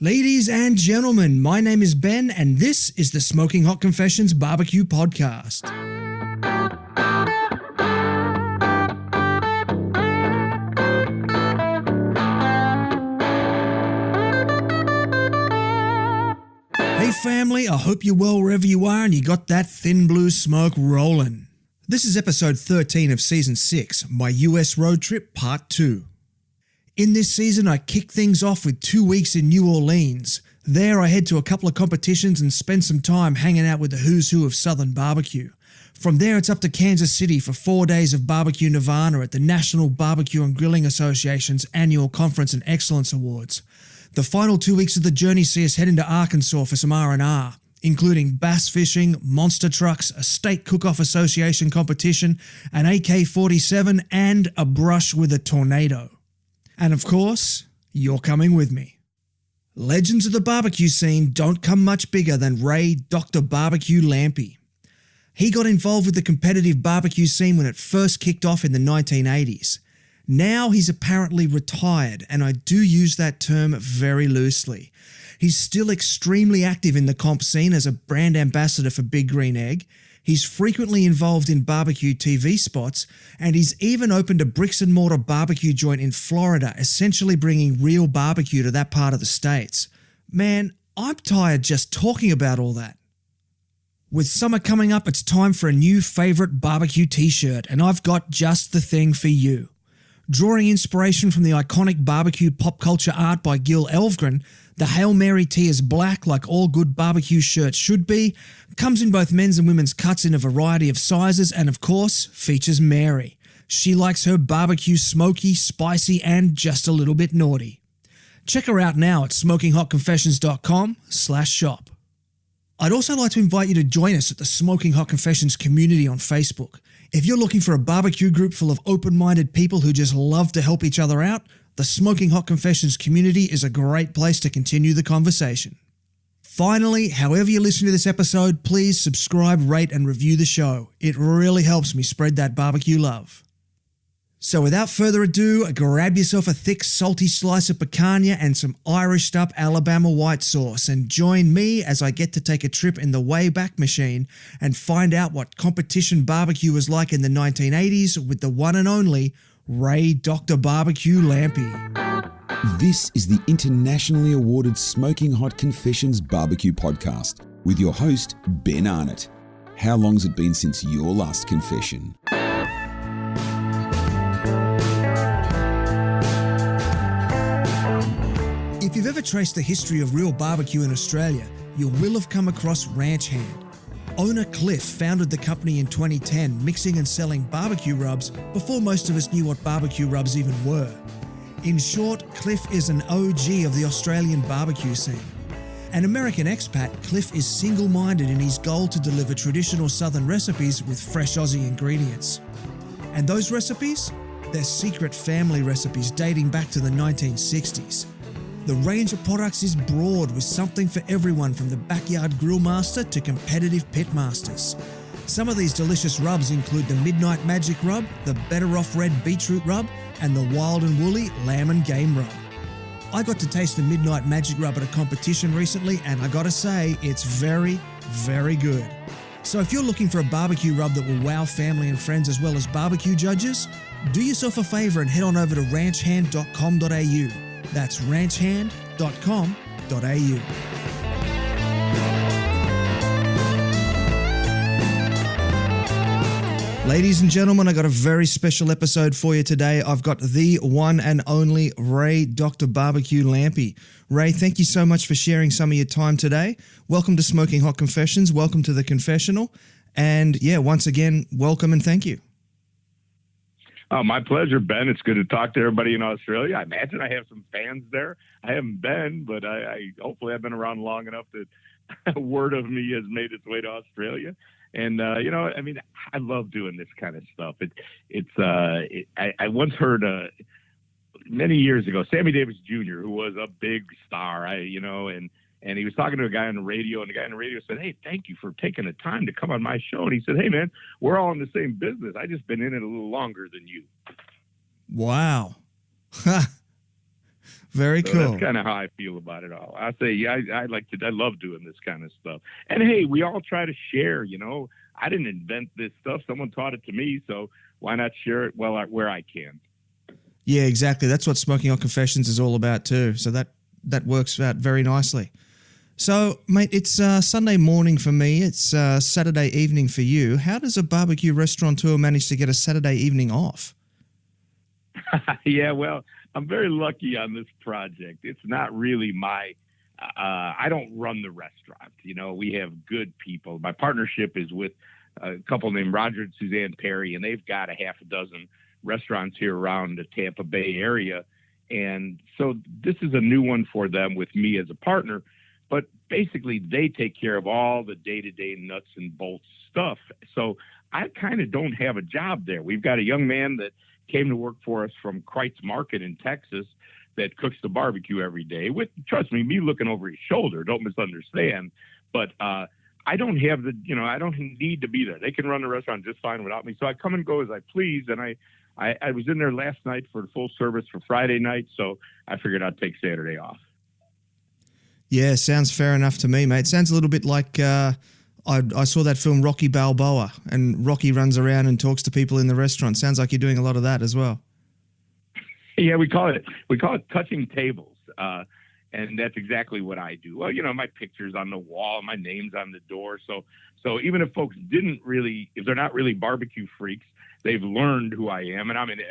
Ladies and gentlemen, my name is Ben and this is the Smoking Hot Confessions Barbecue Podcast. Hey family, I hope you're well wherever you are and you got that thin blue smoke rolling. This is episode 13 of season 6, my US road trip part 2. In this season, I kick things off with 2 weeks in New Orleans. There, I head to a couple of competitions and spend some time hanging out with the who's who of Southern barbecue. From there, it's up to Kansas City for 4 days of Barbecue Nirvana at the National Barbecue and Grilling Association's annual Conference and Excellence Awards. The final 2 weeks of the journey see us head into Arkansas for some R&R, including bass fishing, monster trucks, a state cook-off association competition, an AK-47, and a brush with a tornado. And of course, you're coming with me. Legends of the barbecue scene don't come much bigger than Ray Dr BBQ Lampe. He got involved with the competitive barbecue scene when it first kicked off in the 1980s. Now he's apparently retired, and I do use that term very loosely. He's still extremely active in the comp scene as a brand ambassador for Big Green Egg. He's frequently involved in BBQ TV Spots, and he's even opened a bricks-and-mortar barbecue joint in Florida, essentially bringing real barbecue to that part of the States. Man, I'm tired just talking about all that. With summer coming up, it's time for a new favourite barbecue t-shirt, and I've got just the thing for you. Drawing inspiration from the iconic barbecue pop culture art by Gil Elvgren, the Hail Mary tee is black like all good barbecue shirts should be, comes in both men's and women's cuts in a variety of sizes, and of course, features Mary. She likes her barbecue smoky, spicy, and just a little bit naughty. Check her out now at smokinghotconfessions.com/shop. I'd also like to invite you to join us at the Smoking Hot Confessions community on Facebook. If you're looking for a barbecue group full of open-minded people who just love to help each other out, the Smoking Hot Confessions community is a great place to continue the conversation. Finally, however you listen to this episode, please subscribe, rate, and review the show. It really helps me spread that barbecue love. So without further ado, grab yourself a thick, salty slice of picanha and some Irished-up Alabama white sauce and join me as I get to take a trip in the Wayback Machine and find out what competition barbecue was like in the 1980s with the one and only Ray Dr BBQ Lampe. This is the internationally awarded Smoking Hot Confessions Barbecue Podcast with your host, Ben Arnott. How long's it been since your last confession? If you've ever traced the history of real barbecue in Australia, you will have come across Ranch Hand. Owner Cliff founded the company in 2010, mixing and selling barbecue rubs before most of us knew what barbecue rubs even were. In short, Cliff is an OG of the Australian barbecue scene. An American expat, Cliff is single-minded in his goal to deliver traditional Southern recipes with fresh Aussie ingredients. And those recipes? They're secret family recipes dating back to the 1960s. The range of products is broad with something for everyone from the backyard grill master to competitive pit masters. Some of these delicious rubs include the Midnight Magic Rub, the Better Off Red Beetroot Rub, and the Wild and Woolly Lamb and Game Rub. I got to taste the Midnight Magic Rub at a competition recently and I gotta say, it's very, very good. So if you're looking for a barbecue rub that will wow family and friends as well as barbecue judges, do yourself a favour and head on over to ranchhand.com.au. That's ranchhand.com.au. Ladies and gentlemen, I got a very special episode for you today. I've got the one and only Ray Dr BBQ Lampe. Ray, thank you so much for sharing some of your time today. Welcome to Smoking Hot Confessions. Welcome to the confessional. And yeah, once again, welcome and thank you. Oh, my pleasure, Ben. It's good to talk to everybody in Australia. I imagine I have some fans there. I haven't been, but I hopefully I've been around long enough that word of me has made its way to Australia. And, I love doing this kind of stuff. I once heard many years ago, Sammy Davis Jr., who was a big star, and he was talking to a guy on the radio, and the guy on the radio said, "Hey, thank you for taking the time to come on my show." And he said, "Hey, man, we're all in the same business. I just been in it a little longer than you." Wow. Very So cool. that's kind of how I feel about it all. I say, yeah, I love doing this kind of stuff. And hey, we all try to share, I didn't invent this stuff. Someone taught it to me. So why not share it where I can? Yeah, exactly. That's what Smoking on Confessions is all about too. So that works out very nicely. So, mate, it's Sunday morning for me. It's Saturday evening for you. How does a barbecue restaurateur manage to get a Saturday evening off? Yeah, well, I'm very lucky on this project. It's not really I don't run the restaurant. We have good people. My partnership is with a couple named Roger and Suzanne Perry, and they've got a half a dozen restaurants here around the Tampa Bay area. And so this is a new one for them with me as a partner. But basically, they take care of all the day-to-day nuts and bolts stuff. So I kind of don't have a job there. We've got a young man that came to work for us from Kreitz Market in Texas that cooks the barbecue every day. Trust me looking over his shoulder. Don't misunderstand. But I don't have I don't need to be there. They can run the restaurant just fine without me. So I come and go as I please. And I was in there last night for full service for Friday night. So I figured I'd take Saturday off. Yeah, sounds fair enough to me, mate. Sounds a little bit like I saw that film Rocky Balboa, and Rocky runs around and talks to people in the restaurant. Sounds like you're doing a lot of that as well. Yeah, we call it touching tables, and that's exactly what I do. Well, my picture's on the wall, my name's on the door. So even if folks if they're not really barbecue freaks, they've learned who I am, and I'm in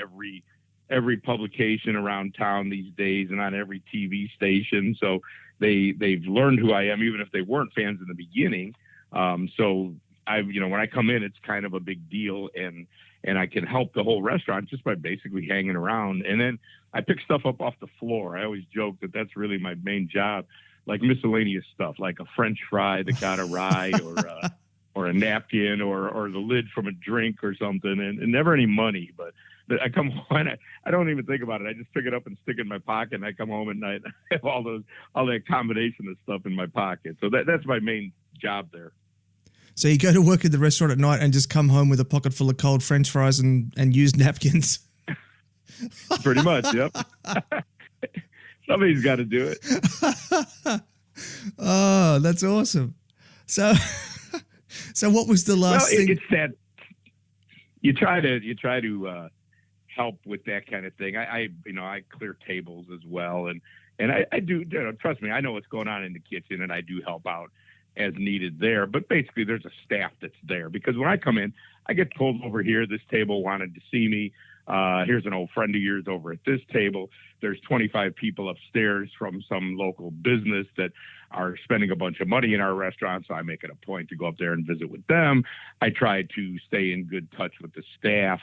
every publication around town these days, and on every TV station. So they've learned who I am, even if they weren't fans in the beginning. So when I come in, it's kind of a big deal, and I can help the whole restaurant just by basically hanging around. And then I pick stuff up off the floor. I always joke that that's really my main job, like miscellaneous stuff, like a French fry that got awry, or a napkin, or the lid from a drink or something, and never any money. But I come home, I don't even think about it. I just pick it up and stick it in my pocket, and I come home at night and I have all that combination of stuff in my pocket. So that's my main job there. So you go to work at the restaurant at night and just come home with a pocket full of cold French fries and used napkins. Pretty much, yep. Somebody's got to do it. Oh, that's awesome. So what was the last thing? It's that you try to help with that kind of thing. I clear tables as well, and I do. Trust me, I know what's going on in the kitchen, and I do help out as needed there. But basically, there's a staff that's there, because when I come in, I get told over here, this table wanted to see me. Here's an old friend of yours over at this table. There's 25 people upstairs from some local business that are spending a bunch of money in our restaurant. So I make it a point to go up there and visit with them. I try to stay in good touch with the staff.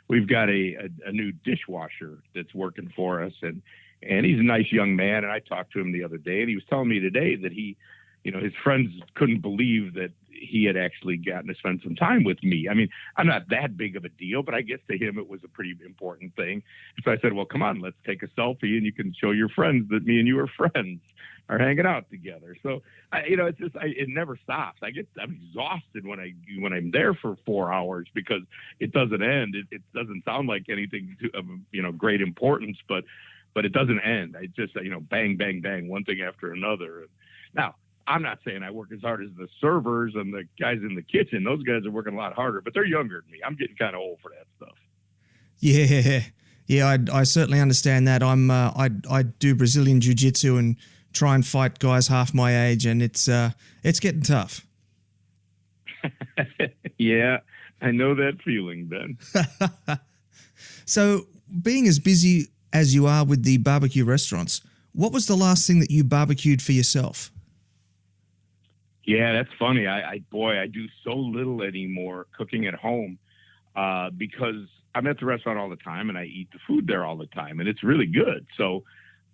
We've got a new dishwasher that's working for us, and he's a nice young man. And I talked to him the other day, and he was telling me today that his friends couldn't believe that he had actually gotten to spend some time with me. I mean, I'm not that big of a deal, but I guess to him it was a pretty important thing. So I said, well, come on, let's take a selfie, and you can show your friends that me and you are friends, are hanging out together. So, it's just, it never stops. I'm exhausted when I'm there for 4 hours, because it doesn't end. It doesn't sound like anything of, great importance, but it doesn't end. I just, bang, bang, bang, one thing after another. Now, I'm not saying I work as hard as the servers and the guys in the kitchen. Those guys are working a lot harder, but they're younger than me. I'm getting kind of old for that stuff. Yeah, I certainly understand that. I do Brazilian jiu-jitsu and try and fight guys half my age, and it's getting tough. Yeah, I know that feeling, Ben. So, being as busy as you are with the barbecue restaurants, what was the last thing that you barbecued for yourself? Yeah, that's funny. I do so little anymore cooking at home, because I'm at the restaurant all the time and I eat the food there all the time, and it's really good. So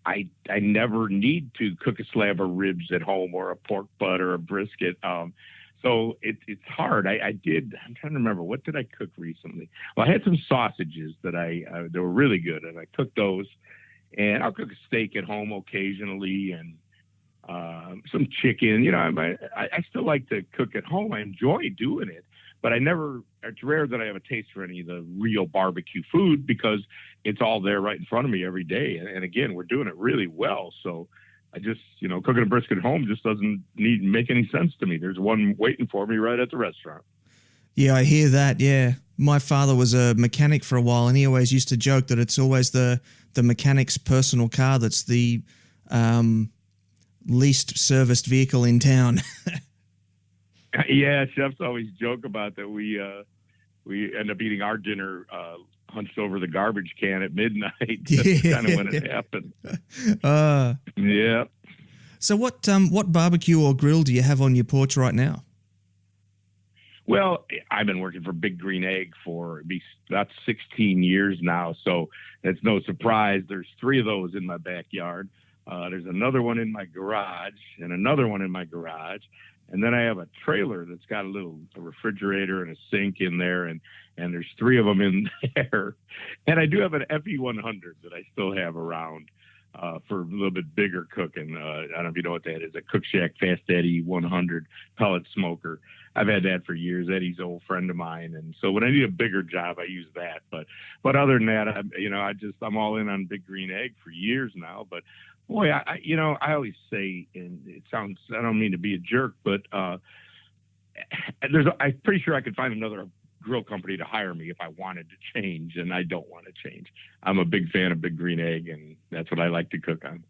I never need to cook a slab of ribs at home, or a pork butt, or a brisket. So it's hard. I'm trying to remember, what did I cook recently? Well, I had some sausages that they were really good, and I cooked those. And I'll cook a steak at home occasionally, and some chicken. I still like to cook at home. I enjoy doing it, but it's rare that I have a taste for any of the real barbecue food because it's all there right in front of me every day. And again, we're doing it really well. So I just, cooking a brisket at home just doesn't make any sense to me. There's one waiting for me right at the restaurant. Yeah, I hear that. Yeah. My father was a mechanic for a while, and he always used to joke that it's always the mechanic's personal car that's the least serviced vehicle in town. Yeah, chefs always joke about that. We end up eating our dinner hunched over the garbage can at midnight. That's kind of when it happened. Yeah. So what barbecue or grill do you have on your porch right now? Well, I've been working for Big Green Egg for about 16 years now, so it's no surprise. There's 3 of those in my backyard. There's another one in my garage and another one in my garage. And then I have a trailer that's got a refrigerator and a sink in there, and there's 3 of them in there. And I do have an FE100 that I still have around for a little bit bigger cooking. I don't know if you know what that is, a Cook Shack Fast Eddie 100 pellet smoker. I've had that for years. Eddie's an old friend of mine, and so when I need a bigger job, I use that. But other than that, I'm all in on Big Green Egg for years now. But boy, I always say, and it sounds, I don't mean to be a jerk, but I'm pretty sure I could find another grill company to hire me if I wanted to change, and I don't want to change. I'm a big fan of Big Green Egg, and that's what I like to cook on.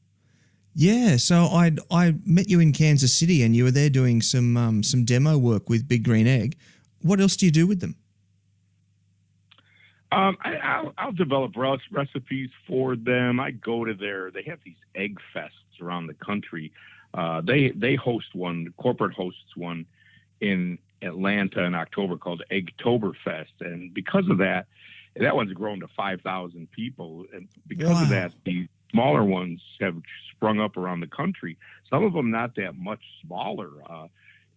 Yeah, so I met you in Kansas City, and you were there doing some demo work with Big Green Egg. What else do you do with them? I'll develop recipes for them. I go to they have these egg fests around the country. They host one, corporate hosts one in Atlanta in October called Eggtoberfest. And because of that one's grown to 5,000 people. And because of that, the smaller ones have sprung up around the country. Some of them not that much smaller.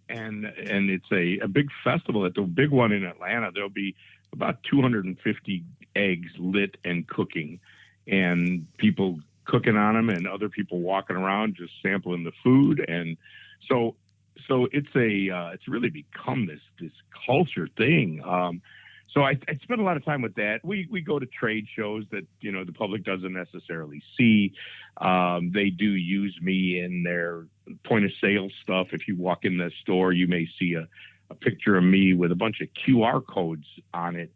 And it's a big festival. At the big one in Atlanta, there'll be about 250 eggs lit and cooking, and people cooking on them, and other people walking around just sampling the food. And so it's really become this culture thing. So I spend a lot of time with that. We go to trade shows that, the public doesn't necessarily see. They do use me in their point of sale stuff. If you walk in the store, you may see a picture of me with a bunch of QR codes on it,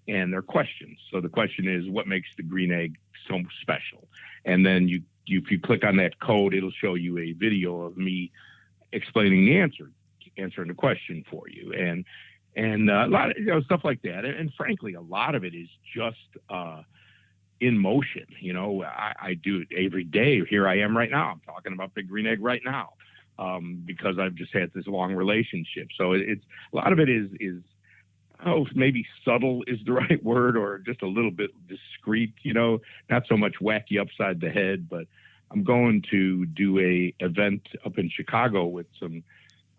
and they're questions. So the question is, what makes the green egg so special? And then if you click on that code, it'll show you a video of me explaining the answering the question for you. And a lot of stuff like that. And frankly, a lot of it is just in motion. I do it every day. Here I am right now. I'm talking about Big Green Egg right now because I've just had this long relationship. So it's a lot of it is maybe subtle is the right word, or just a little bit discreet, not so much wacky upside the head. But I'm going to do a event up in Chicago with an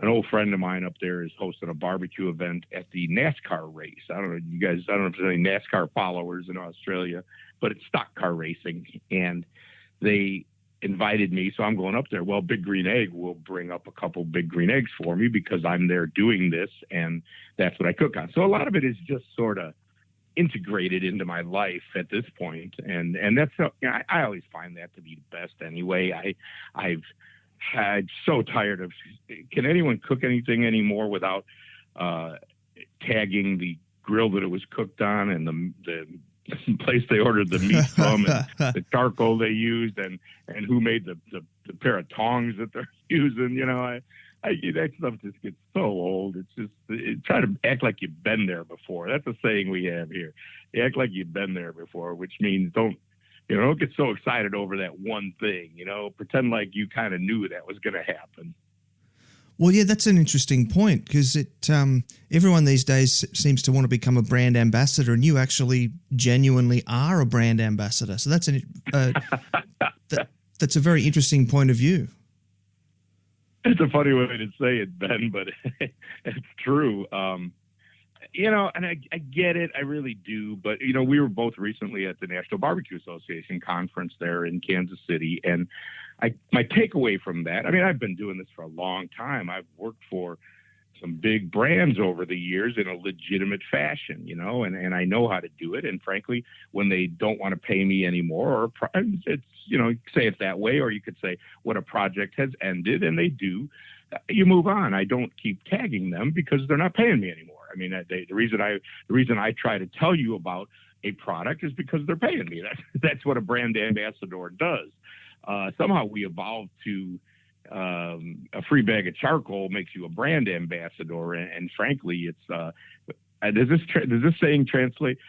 old friend of mine up there is hosting a barbecue event at the NASCAR race. I don't know if there's any NASCAR followers in Australia, but it's stock car racing. And they invited me, so I'm going up there. Well, Big Green Egg will bring up a couple Big Green Eggs for me because I'm there doing this, and that's what I cook on. So a lot of it is just sort of integrated into my life at this point. And that's, I always find that to be the best anyway. I've had so tired of, can anyone cook anything anymore without tagging the grill that it was cooked on and the place they ordered the meat from and the charcoal they used and who made the pair of tongs that they're using. That stuff just gets so old. It's just try to act like you've been there before. That's a saying we have here. You act like you've been there before, which means don't get so excited over that one thing. Pretend like you kind of knew that was going to happen. Well, yeah, that's an interesting point because everyone these days seems to want to become a brand ambassador, and you actually genuinely are a brand ambassador. So that's that's a very interesting point of view. It's a funny way to say it, Ben, but it's true. And I get it. I really do. But, we were both recently at the National Barbecue Association conference there in Kansas City. And my takeaway from that, I've been doing this for a long time. I've worked for some big brands over the years in a legitimate fashion, and I know how to do it. And frankly, when they don't want to pay me anymore, or it's, say it that way, or you could say when a project has ended and they do, you move on. I don't keep tagging them because they're not paying me anymore. I mean, the reason I try to tell you about a product is because they're paying me. That's what a brand ambassador does. Somehow we evolved to a free bag of charcoal makes you a brand ambassador, and frankly, it's does this saying translate?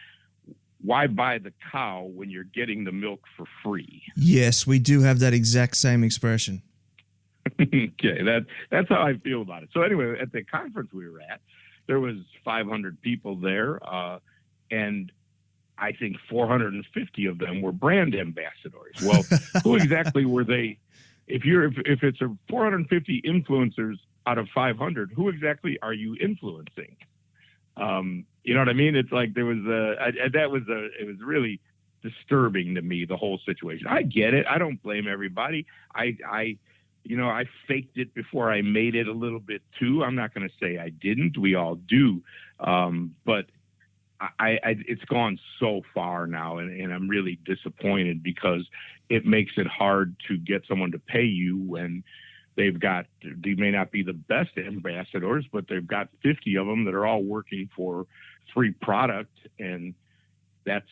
Why buy the cow when you're getting the milk for free? Yes, we do have that exact same expression. Okay, that's how I feel about it. So anyway, at the conference we were at, there was 500 people there, and I think 450 of them were brand ambassadors. Well, who exactly were they? If it's a 450 influencers out of 500, who exactly are you influencing? You know what I mean? It's like it was really disturbing to me, the whole situation. I get it. I don't blame everybody. I faked it before I made it a little bit too. I'm not going to say I didn't. We all do. But it's gone so far now, and I'm really disappointed because it makes it hard to get someone to pay you when they may not be the best ambassadors, but they've got 50 of them that are all working for free product. And that's,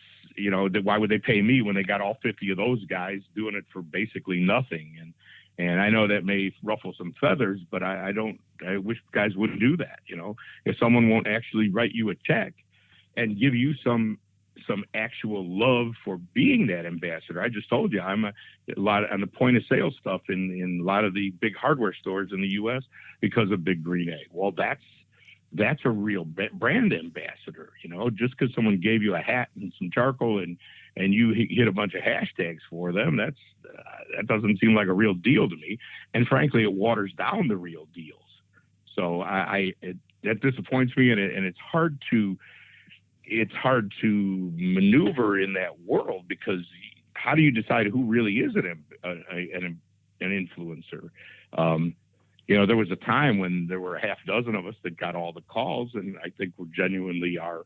why would they pay me when they got all 50 of those guys doing it for basically nothing? And I know that may ruffle some feathers, but I wish guys wouldn't do that. If someone won't actually write you a check and give you some actual love for being that ambassador. I just told you I'm a lot on the point of sale stuff in a lot of the big hardware stores in the U.S. because of Big Green Egg. Well, that's a real brand ambassador. Just because someone gave you a hat and some charcoal and you hit a bunch of hashtags for them, that doesn't seem like a real deal to me. And frankly, it waters down the real deals. So that disappoints me, and it's hard to maneuver in that world, because how do you decide who really is an influencer? There was a time when there were a half dozen of us that got all the calls, and I think we genuinely are.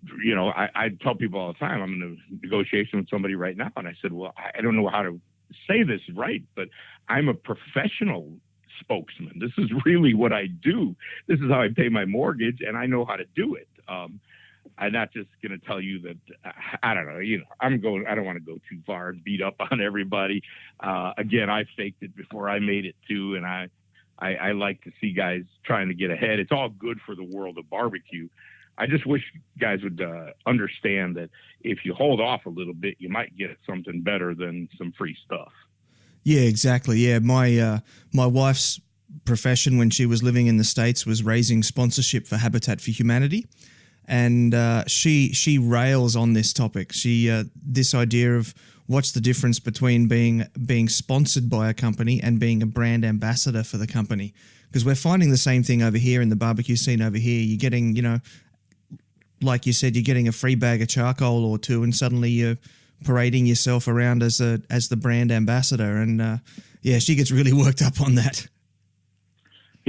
I tell people all the time, I'm in a negotiation with somebody right now, and I said, well, I don't know how to say this right, but I'm a professional spokesman. This is really what I do. This is how I pay my mortgage, and I know how to do it. I'm not just going to tell you that, I don't know, I don't want to go too far and beat up on everybody. Again, I faked it before I made it too. And I like to see guys trying to get ahead. It's all good for the world of barbecue. I just wish guys would understand that if you hold off a little bit, you might get something better than some free stuff. Yeah, exactly. Yeah. My wife's profession when she was living in the States was raising sponsorship for Habitat for Humanity. And she rails on this topic. This idea of what's the difference between being sponsored by a company and being a brand ambassador for the company. Because we're finding the same thing over here in the barbecue scene over here. You're getting, like you said, you're getting a free bag of charcoal or two, and suddenly you're parading yourself around as the brand ambassador. And she gets really worked up on that.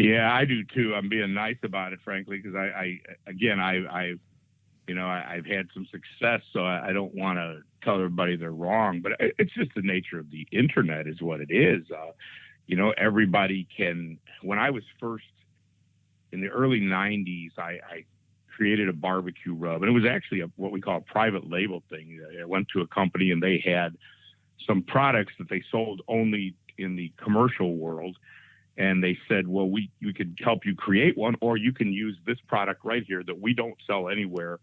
Yeah, I do too. I'm being nice about it, frankly, because I've had some success, so I don't want to tell everybody they're wrong. But it's just the nature of the internet is what it is. Everybody can. When I was first in the early 90s, I created a barbecue rub, and it was actually what we call a private label thing. I went to a company, and they had some products that they sold only in the commercial world. And they said, well, we could help you create one, or you can use this product right here that we don't sell anywhere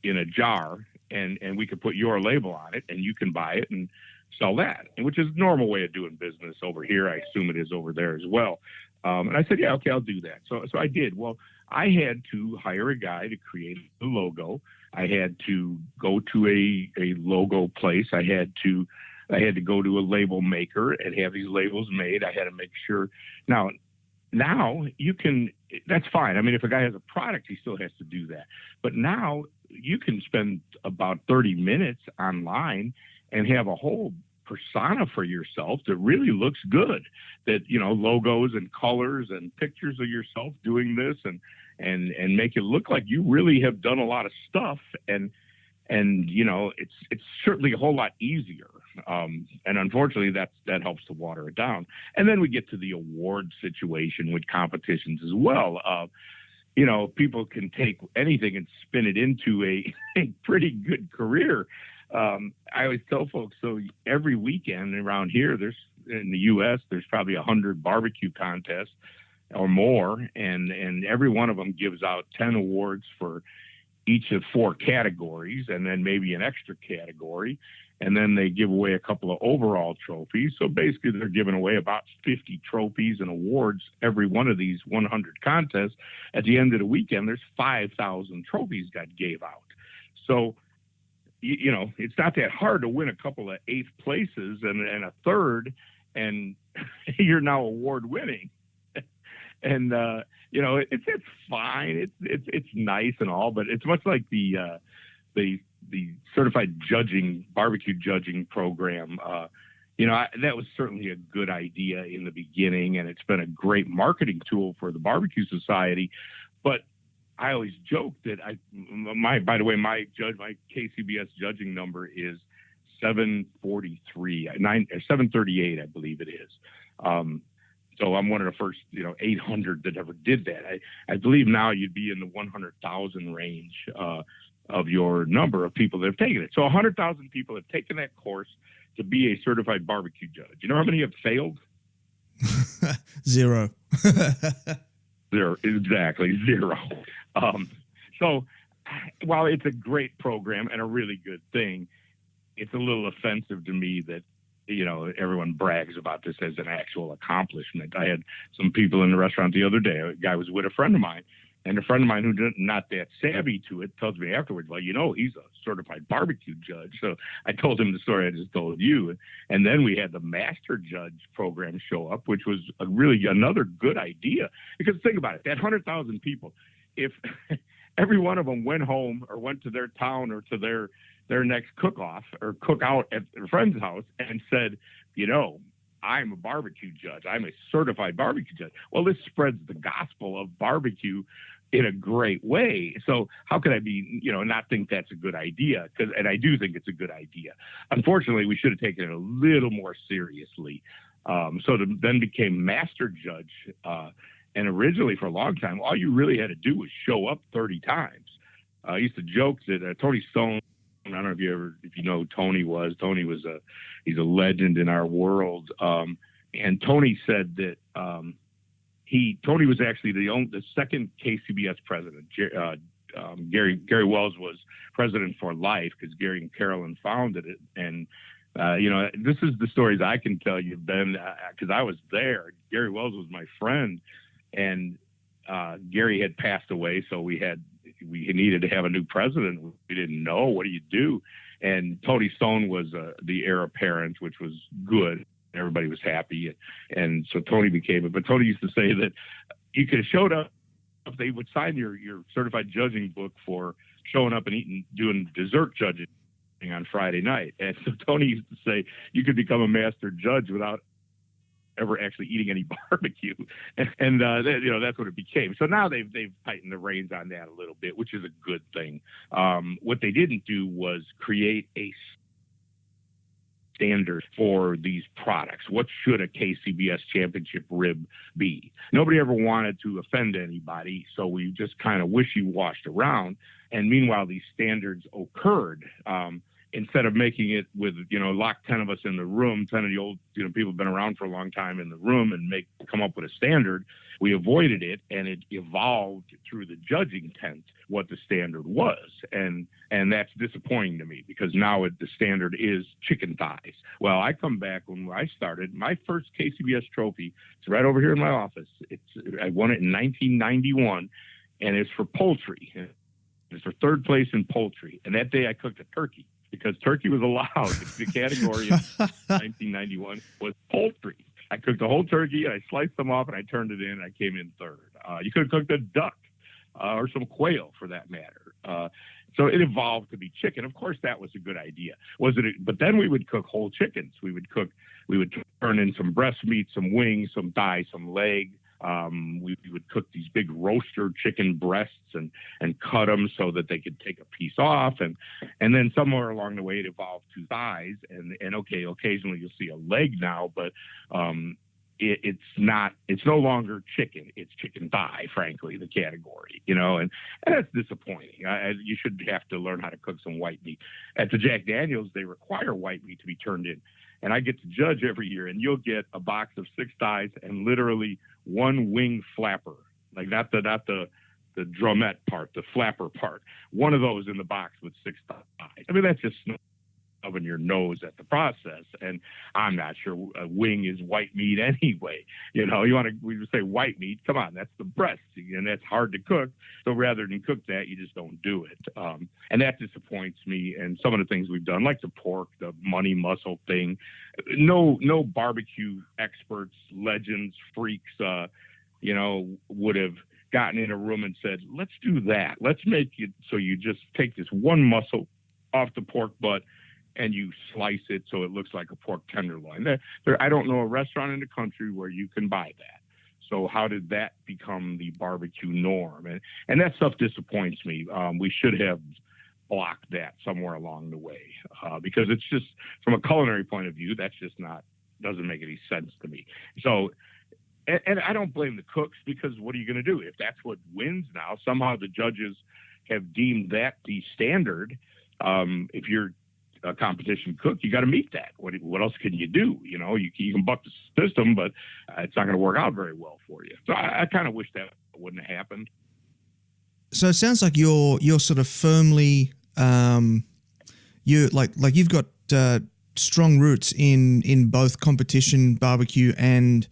in a jar, and we could put your label on it, and you can buy it and sell that, which is a normal way of doing business over here. I assume it is over there as well. And I said, yeah, okay, I'll do that. So I did. Well, I had to hire a guy to create the logo. I had to go to a logo place. I had to go to a label maker and have these labels made. I had to make sure. Now you can, that's fine. I mean, if a guy has a product, he still has to do that. But now you can spend about 30 minutes online and have a whole persona for yourself that really looks good, that, logos and colors and pictures of yourself doing this and make it look like you really have done a lot of stuff. And it's certainly a whole lot easier. And unfortunately that helps to water it down. And then we get to the award situation with competitions as well. People can take anything and spin it into a pretty good career. I always tell folks, so every weekend around here, in the U.S., there's probably 100 barbecue contests or more, and every one of them gives out 10 awards for each of 4 categories, and then maybe an extra category, and then they give away a couple of overall trophies. So basically, they're giving away about 50 trophies and awards every one of these 100 contests. At the end of the weekend, there's 5,000 trophies that gave out. So it's not that hard to win a couple of 8th places and a 3rd, and you're now award winning. And it's fine. It's nice and all, but it's much like the certified barbecue judging program. That was certainly a good idea in the beginning, and it's been a great marketing tool for the Barbecue Society. But I always joke that my KCBS judging number is 738, I believe it is. So I'm one of the first, 800 that ever did that. I believe now you'd be in the 100,000 range of your number of people that have taken it. So 100,000 people have taken that course to be a certified barbecue judge. You know how many have failed? 0. 0, exactly, 0. So while it's a great program and a really good thing, it's a little offensive to me that, everyone brags about this as an actual accomplishment. I had some people in the restaurant the other day. A guy was with a friend of mine, and a friend of mine who's not that savvy to it tells me afterwards, well, he's a certified barbecue judge. So I told him the story I just told you. And then we had the master judge program show up, which was really another good idea. Because think about it, that 100,000 people, if every one of them went home or went to their town or to their next cook-off or cook-out at their friend's house and said, I'm a barbecue judge. I'm a certified barbecue judge. Well, this spreads the gospel of barbecue in a great way. So how could I be, not think that's a good idea? And I do think it's a good idea. Unfortunately, we should have taken it a little more seriously. So then became master judge. And originally for a long time, all you really had to do was show up 30 times. I used to joke that Tony Stone, I don't know if you know who Tony was. He's a legend in our world. And Tony said that Tony was actually the second KCBS president. Gary Wells was president for life because Gary and Carolyn founded it. And this is the stories I can tell you, Ben, because I was there. Gary Wells was my friend, and Gary had passed away, so we needed to have a new president. We didn't know, what do you do? And Tony Stone was the heir apparent, which was good. Everybody was happy. And so Tony became it. But Tony used to say that you could have showed up, they would sign your certified judging book for showing up and doing dessert judging on Friday night. And so Tony used to say you could become a master judge without ever actually eating any barbecue. And that's what it became. So now they've tightened the reins on that a little bit, which is a good thing. What they didn't do was create a standard for these products. What should a KCBS championship rib be? Nobody ever wanted to offend anybody, so we just kind of wishy-washed around. And meanwhile, these standards occurred. Instead of making it with, lock 10 of us in the room, 10 of the old, people have been around for a long time in the room and come up with a standard, we avoided it, and it evolved through the judging tent what the standard was. And that's disappointing to me because now the standard is chicken thighs. Well, I come back when I started, my first KCBS trophy, it's right over here in my office. I won it in 1991, and it's for poultry. It's for 3rd place in poultry. And that day I cooked a turkey, because turkey was allowed. The category of 1991 was poultry. I cooked a whole turkey, and I sliced them off, and I turned it in, and I came in 3rd. You could have cooked a duck or some quail, for that matter. So it evolved to be chicken. Of course, that was a good idea. Was it? But then we would cook whole chickens. We would turn in some breast meat, some wings, some thigh, some leg. We would cook these big roaster chicken breasts and cut them so that they could take a piece off. And then somewhere along the way, it evolved to thighs. And okay, occasionally you'll see a leg now, but it's no longer chicken. It's chicken thigh, frankly, the category, and that's disappointing. You should have to learn how to cook some white meat. At the Jack Daniels, they require white meat to be turned in. And I get to judge every year, and you'll get a box of 6 thighs and literally one wing flapper, like not the drumette part, the flapper part. One of those in the box with 6 thighs. I mean, that's just snubbing your nose at the process. And I'm not sure a wing is white meat anyway. We just say white meat. Come on, that's the breast, and that's hard to cook. So rather than cook that, you just don't do it. And that disappoints me. And some of the things we've done, like the pork, the money muscle thing, no barbecue experts, legends, freaks, would have gotten in a room and said, let's do that. Let's make it so you just take this one muscle off the pork butt and you slice it so it looks like a pork tenderloin. I don't know a restaurant in the country where you can buy that. So how did that become the barbecue norm? And that stuff disappoints me. We should have blocked that somewhere along the way because it's just, from a culinary point of view, that's just doesn't make any sense to me. So, and I don't blame the cooks, because what are you going to do? If that's what wins now, somehow the judges have deemed that the standard. If you're a competition cook, you got to meet that. What else can you do? You can buck the system, but it's not going to work out very well for you. So I kind of wish that wouldn't have happened. So it sounds like you're sort of firmly, you've got strong roots in both competition barbecue and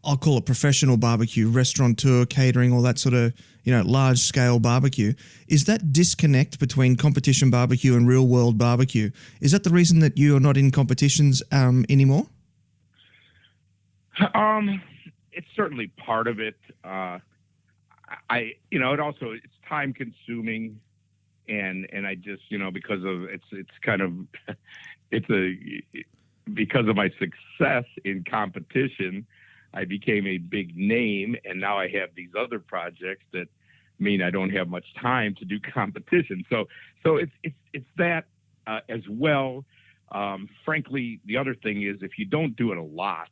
I'll call it professional barbecue, restaurateur, catering, all that sort of, large scale barbecue. Is that disconnect between competition barbecue and real world barbecue? Is that the reason that you are not in competitions anymore? It's certainly part of it. It also, it's time consuming, and I just, because of because of my success in competition, I became a big name, and now I have these other projects that mean I don't have much time to do competition. So it's that as well. Frankly, the other thing is, if you don't do it a lot,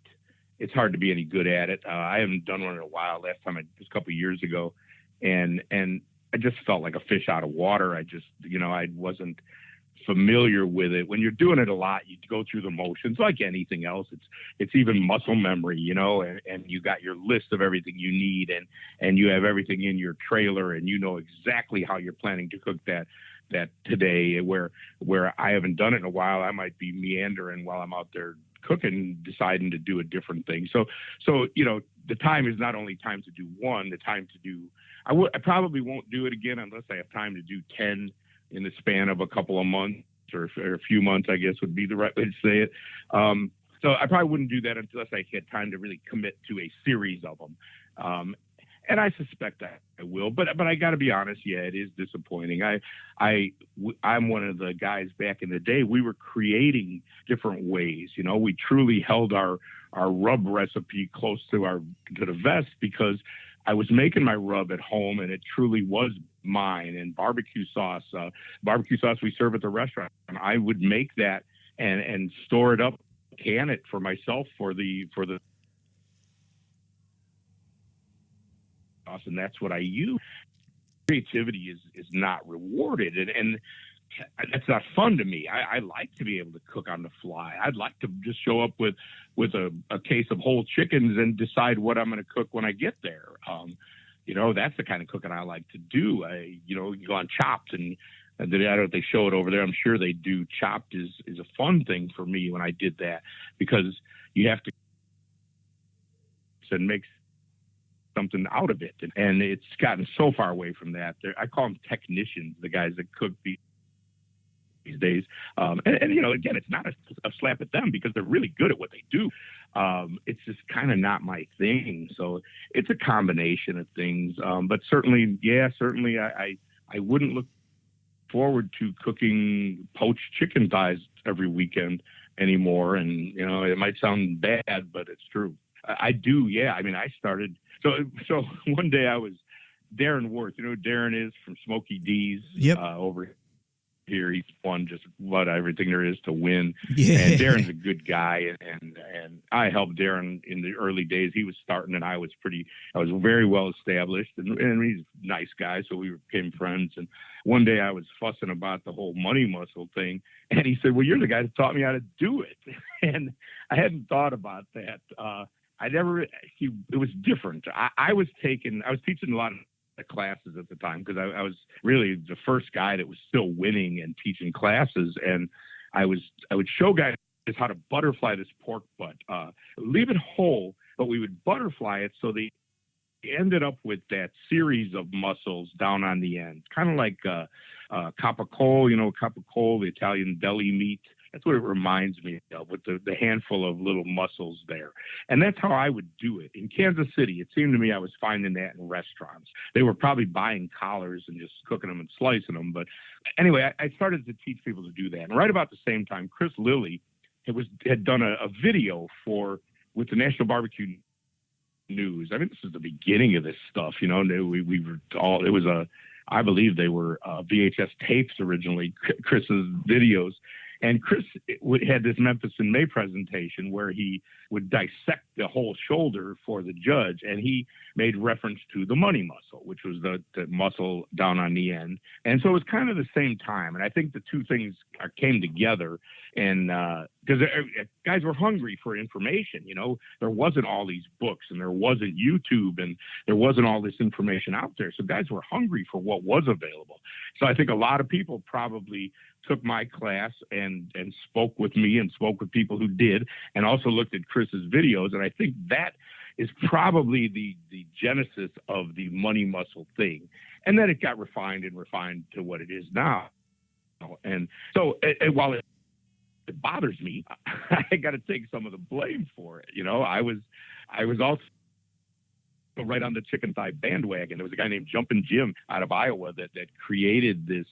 it's hard to be any good at it. I haven't done one in a while. Last time was a couple of years ago, and I just felt like a fish out of water. I just, I wasn't familiar with it. When you're doing it a lot, you go through the motions like anything else. It's even muscle memory, and you got your list of everything you need, and you have everything in your trailer, and you know exactly how you're planning to cook that today. Where I haven't done it in a while, I might be meandering while I'm out there cooking, deciding to do a different thing. So the time is not only time to do one, the time to do. I probably won't do it again unless I have time to do 10 in the span of a couple of months or a few months, I guess would be the right way to say it. So I probably wouldn't do that unless I had time to really commit to a series of them. And I suspect that I will, but I got to be honest. Yeah, it is disappointing. I'm one of the guys back in the day. We were creating different ways. We truly held our rub recipe close to the vest, because I was making my rub at home, and it truly was mine. And barbecue sauce we serve at the restaurant, I would make that and store it up, can it for myself for the sauce, and that's what I use. Creativity is not rewarded, and that's not fun to me. I like to be able to cook on the fly. I'd like to just show up with a case of whole chickens and decide what I'm going to cook when I get there. That's the kind of cooking I like to do. You go on Chopped, and I don't know if they show it over there. I'm sure they do. Chopped is a fun thing for me when I did that, because you have to and make something out of it. And it's gotten so far away from that. I call them technicians, the guys that cook these days. And again, it's not a slap at them, because they're really good at what they do. It's just kind of not my thing. So it's a combination of things. But certainly, I I wouldn't look forward to cooking poached chicken thighs every weekend anymore. And, you know, it might sound bad, but it's true. I do. Yeah. I mean, I started. So one day I was Darren Worth, you know who Darren is from Smokey D's. Yep. Over here. He's won just about everything there is to win. Yeah. And Darren's a good guy. And I helped Darren in the early days. He was starting and I was very well established and he's a nice guy. So we became friends. And one day I was fussing about the whole money muscle thing. And he said, well, you're the guy that taught me how to do it. And I hadn't thought about that. It was different. I was teaching a lot of classes at the time because I was really the first guy that was still winning and teaching classes. And I would show guys how to butterfly this pork butt, leave it whole, but we would butterfly it so they ended up with that series of muscles down on the end, kind of like capicola, the Italian deli meat. That's what it reminds me of, with the handful of little muscles there. And that's how I would do it. In Kansas City, it seemed to me I was finding that in restaurants. They were probably buying collars and just cooking them and slicing them. But anyway, I started to teach people to do that. And right about the same time, Chris Lilly had done a video with the National Barbecue News. I mean, this is the beginning of this stuff, you know. I believe they were VHS tapes originally, Chris's videos. And Chris had this Memphis in May presentation where he would dissect the whole shoulder for the judge. And he made reference to the money muscle, which was the muscle down on the end. And so it was kind of the same time. And I think the two things came together. And because guys were hungry for information, you know, there wasn't all these books and there wasn't YouTube and there wasn't all this information out there. So guys were hungry for what was available. So I think a lot of people probably took my class and spoke with me and spoke with people who did, and also looked at Chris's videos. And I think that is probably the genesis of the money muscle thing. And then it got refined to what it is now. And so while it bothers me, I got to take some of the blame for it. You know, I was also right on the chicken thigh bandwagon. There was a guy named Jumpin' Jim out of Iowa that created this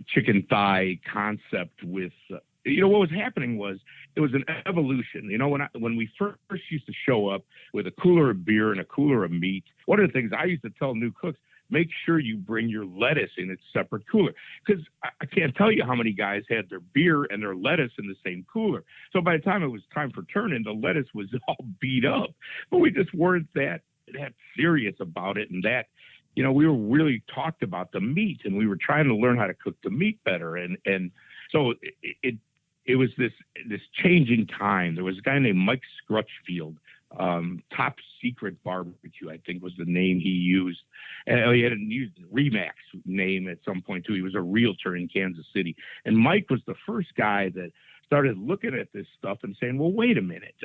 chicken thigh concept with, what was happening was it was an evolution. You know, when we first used to show up with a cooler of beer and a cooler of meat, one of the things I used to tell new cooks, make sure you bring your lettuce in its separate cooler. Because I can't tell you how many guys had their beer and their lettuce in the same cooler. So by the time it was time for turning, the lettuce was all beat up. But we just weren't that serious about it. And that, you know, we were really talked about the meat, and we were trying to learn how to cook the meat better. And so it was this changing time. There was a guy named Mike Scrutchfield, Top Secret Barbecue, I think was the name he used. And he had used a Remax name at some point too. He was a realtor in Kansas City. And Mike was the first guy that started looking at this stuff and saying, well, wait a minute,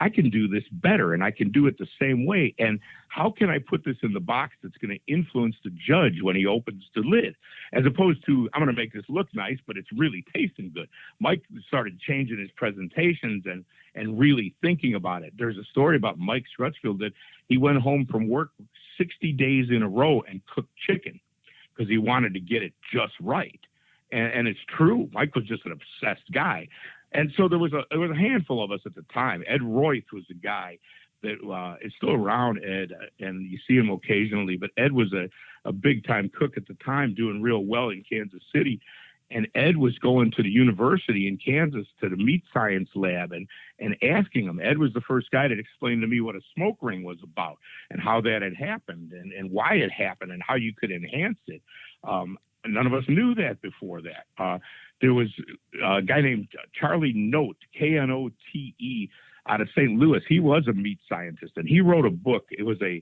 I can do this better and I can do it the same way. And how can I put this in the box that's going to influence the judge when he opens the lid, as opposed to, I'm going to make this look nice, but it's really tasting good. Mike started changing his presentations and really thinking about it. There's a story about Mike Scrutchfield that he went home from work 60 days in a row and cooked chicken because he wanted to get it just right. And it's true. Mike was just an obsessed guy. And so there was a handful of us at the time. Ed Royth was the guy that is still around, Ed, and you see him occasionally. But Ed was a big-time cook at the time, doing real well in Kansas City. And Ed was going to the university in Kansas, to the meat science lab, and asking him. Ed was the first guy that explained to me what a smoke ring was about and how that had happened and why it happened and how you could enhance it. None of us knew that before that. There was a guy named Charlie Note, Knote, out of St. Louis. He was a meat scientist, and he wrote a book. It was a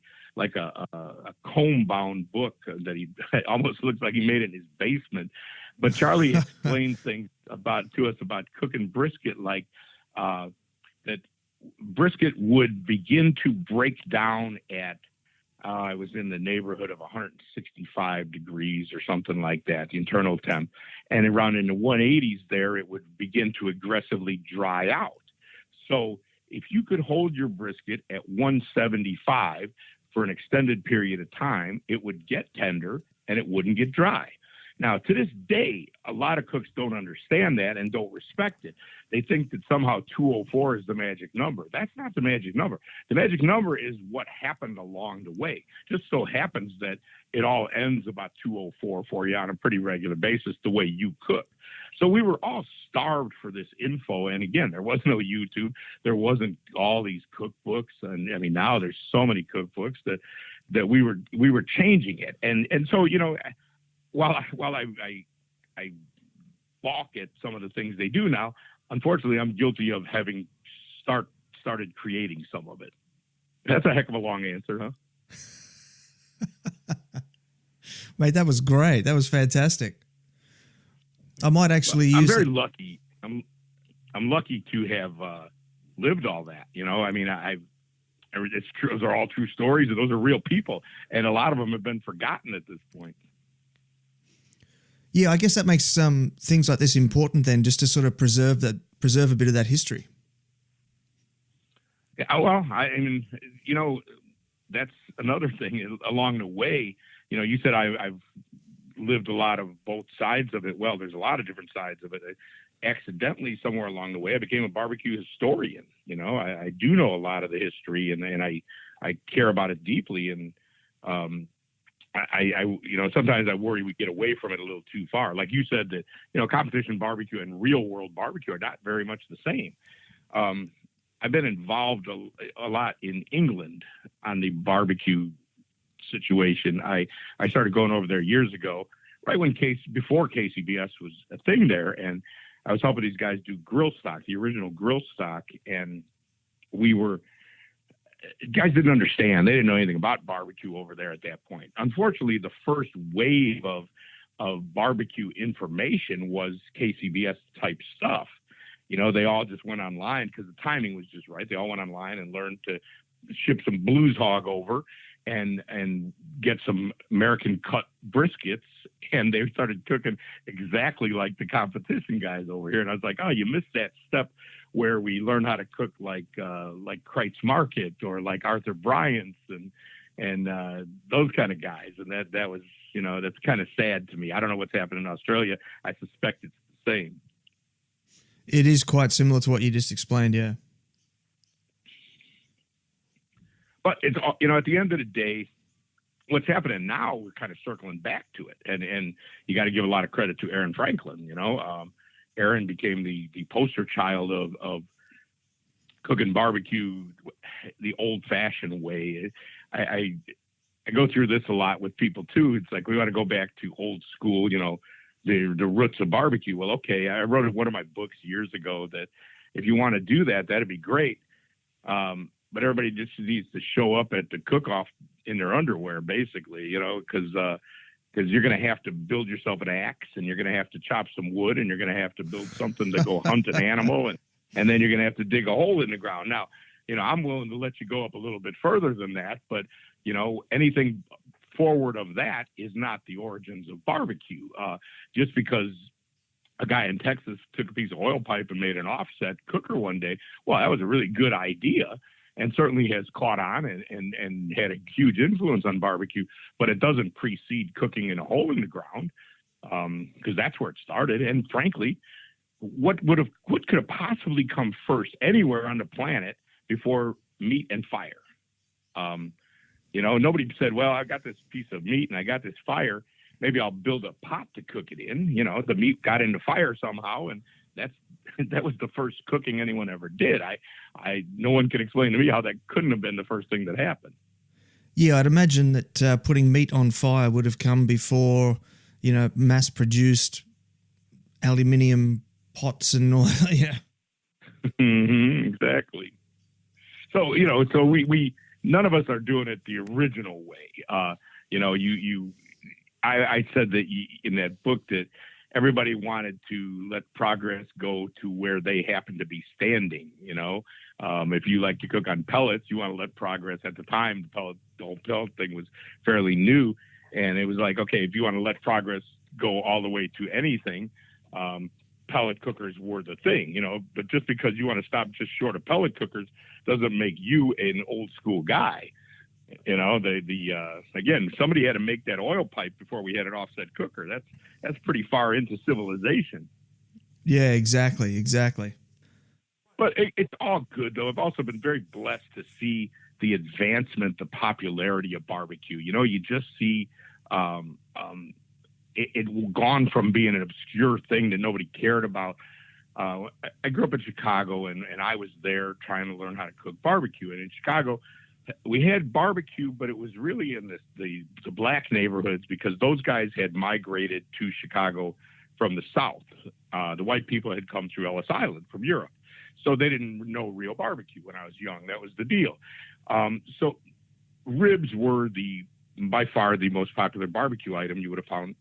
comb-bound book that it almost looks like he made it in his basement. But Charlie explained things to us about cooking brisket, like that brisket would begin to break down at I was in the neighborhood of 165 degrees or something like that, the internal temp. And around in the 180s there, it would begin to aggressively dry out. So if you could hold your brisket at 175 for an extended period of time, it would get tender, and it wouldn't get dry. Now, to this day, a lot of cooks don't understand that and don't respect it. They think that somehow 204 is the magic number. That's not the magic number. The magic number is what happened along the way. Just so happens that it all ends about 204 for you on a pretty regular basis, the way you cook. So we were all starved for this info. And again, there was no YouTube. There wasn't all these cookbooks. And I mean, now there's so many cookbooks that we were changing it. And so, you know, while I balk at some of the things they do now, unfortunately, I'm guilty of having started creating some of it. That's a heck of a long answer, huh? Mate, that was great. That was fantastic. I might actually use. I'm very lucky. I'm lucky to have lived all that. You know, I mean, it's true. Those are all true stories, and those are real people, and a lot of them have been forgotten at this point. Yeah, I guess that makes things like this important then, just to sort of preserve a bit of that history. Yeah, well, I mean, you know, that's another thing along the way. You know, you said I've lived a lot of both sides of it. Well, there's a lot of different sides of it. Accidentally, somewhere along the way, I became a barbecue historian. You know, I do know a lot of the history, and I care about it deeply. And I you know, sometimes I worry we get away from it a little too far. Like you said, that, you know, competition barbecue and real world barbecue are not very much the same. I've been involved a lot in England on the barbecue situation. I started going over there years ago, right when before KCBS was a thing there, and I was helping these guys do grill stock, the original grill stock, and guys didn't understand. They didn't know anything about barbecue over there at that point. Unfortunately, the first wave of barbecue information was KCBS type stuff. You know, they all just went online because the timing was just right. They all went online and learned to ship some Blues Hog over and get some American cut briskets, and they started cooking exactly like the competition guys over here. And I was like, oh, you missed that step where we learn how to cook like Kreitz Market or like Arthur Bryant's and those kind of guys. And that was, you know, that's kind of sad to me. I don't know what's happening in Australia. I suspect it's the same. It is quite similar to what you just explained, yeah. But it's, you know, at the end of the day, what's happening now, we're kind of circling back to it. And you got to give a lot of credit to Aaron Franklin. You know, Aaron became the poster child of cooking barbecue the old fashioned way. I go through this a lot with people too. It's like, we want to go back to old school, you know, the roots of barbecue. Well, okay. I wrote in one of my books years ago that if you want to do that, that'd be great. But everybody just needs to show up at the cook-off in their underwear, basically, you know, because you're going to have to build yourself an axe, and you're going to have to chop some wood, and you're going to have to build something to go hunt an animal, and then you're going to have to dig a hole in the ground. Now, you know, I'm willing to let you go up a little bit further than that, but, you know, anything forward of that is not the origins of barbecue. Just because a guy in Texas took a piece of oil pipe and made an offset cooker one day, well, that was a really good idea, and certainly has caught on and had a huge influence on barbecue, but it doesn't precede cooking in a hole in the ground, because that's where it started. And frankly, what could have possibly come first anywhere on the planet before meat and fire? You know, nobody said, well, I got this piece of meat and I got this fire, maybe I'll build a pot to cook it in. You know, the meat got into fire somehow, and that was the first cooking anyone ever did. No one can explain to me how that couldn't have been the first thing that happened. Yeah, I'd imagine that putting meat on fire would have come before, you know, mass-produced aluminium pots and all that. Yeah. Mm-hmm, exactly. So, you know, we none of us are doing it the original way. You know, I said that in that book that everybody wanted to let progress go to where they happen to be standing. You know, if you like to cook on pellets, you want to let progress. At the time, the whole pellet thing was fairly new, and it was like, okay, if you want to let progress go all the way to anything, pellet cookers were the thing. You know, but just because you want to stop just short of pellet cookers doesn't make you an old school guy. You know, again, somebody had to make that oil pipe before we had an offset cooker. That's pretty far into civilization. Yeah, exactly. But it's all good, though. I've also been very blessed to see the advancement, the popularity of barbecue. You know, you just see it gone from being an obscure thing that nobody cared about. I grew up in Chicago, and I was there trying to learn how to cook barbecue. And in Chicago, we had barbecue, but it was really in the black neighborhoods because those guys had migrated to Chicago from the South. The white people had come through Ellis Island from Europe. So they didn't know real barbecue when I was young. That was the deal. So ribs were by far the most popular barbecue item you would have found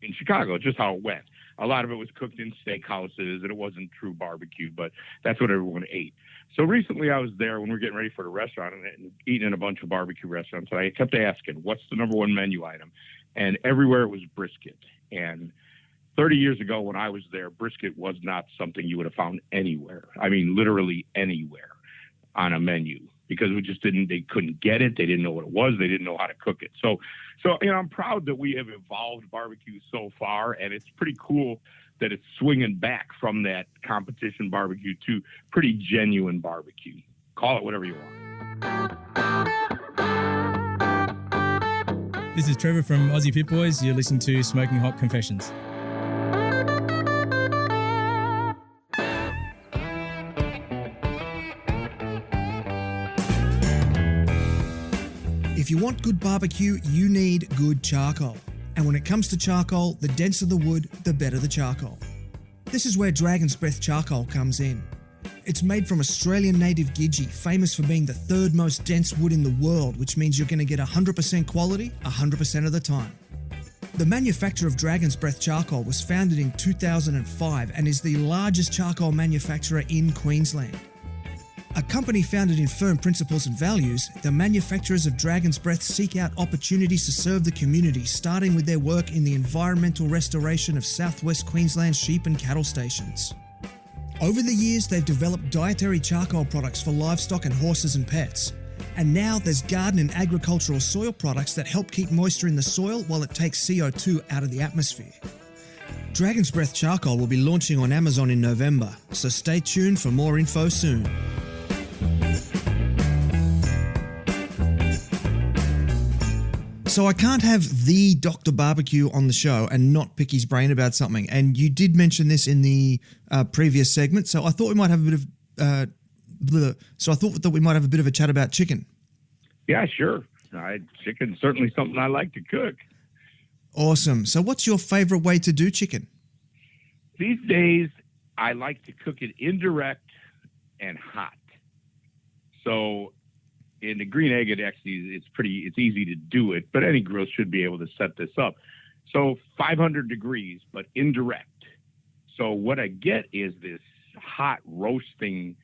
in Chicago, just how it went. A lot of it was cooked in steakhouses, and it wasn't true barbecue, but that's what everyone ate. So recently I was there when we were getting ready for the restaurant and eating in a bunch of barbecue restaurants. And I kept asking, what's the number one menu item? And everywhere it was brisket. And 30 years ago when I was there, brisket was not something you would have found anywhere. I mean, literally anywhere on a menu, because they couldn't get it. They didn't know what it was. They didn't know how to cook it. So, you know, I'm proud that we have evolved barbecue so far, and it's pretty cool that it's swinging back from that competition barbecue to pretty genuine barbecue. Call it whatever you want. This is Trevor from Aussie Pit Boys. You're listening to Smoking Hot Confessions. If you want good barbecue, you need good charcoal. And when it comes to charcoal, the denser the wood, the better the charcoal. This is where Dragon's Breath charcoal comes in. It's made from Australian native Gidgee, famous for being the third most dense wood in the world, which means you're going to get 100% quality 100% of the time. The manufacture of Dragon's Breath charcoal was founded in 2005 and is the largest charcoal manufacturer in Queensland. A company founded in firm principles and values, the manufacturers of Dragon's Breath seek out opportunities to serve the community, starting with their work in the environmental restoration of southwest Queensland sheep and cattle stations. Over the years, they've developed dietary charcoal products for livestock and horses and pets. And now there's garden and agricultural soil products that help keep moisture in the soil while it takes CO2 out of the atmosphere. Dragon's Breath charcoal will be launching on Amazon in November, so stay tuned for more info soon. So I can't have the Dr. BBQ on the show and not pick his brain about something. And you did mention this in the previous segment, so I thought we might have a bit of a chat about chicken. Yeah, sure. Chicken's certainly something I like to cook. Awesome. So what's your favorite way to do chicken? These days, I like to cook it indirect and hot. So in the green egg, it's easy to do it, but any grill should be able to set this up. So 500 degrees, but indirect. So what I get is this hot roasting,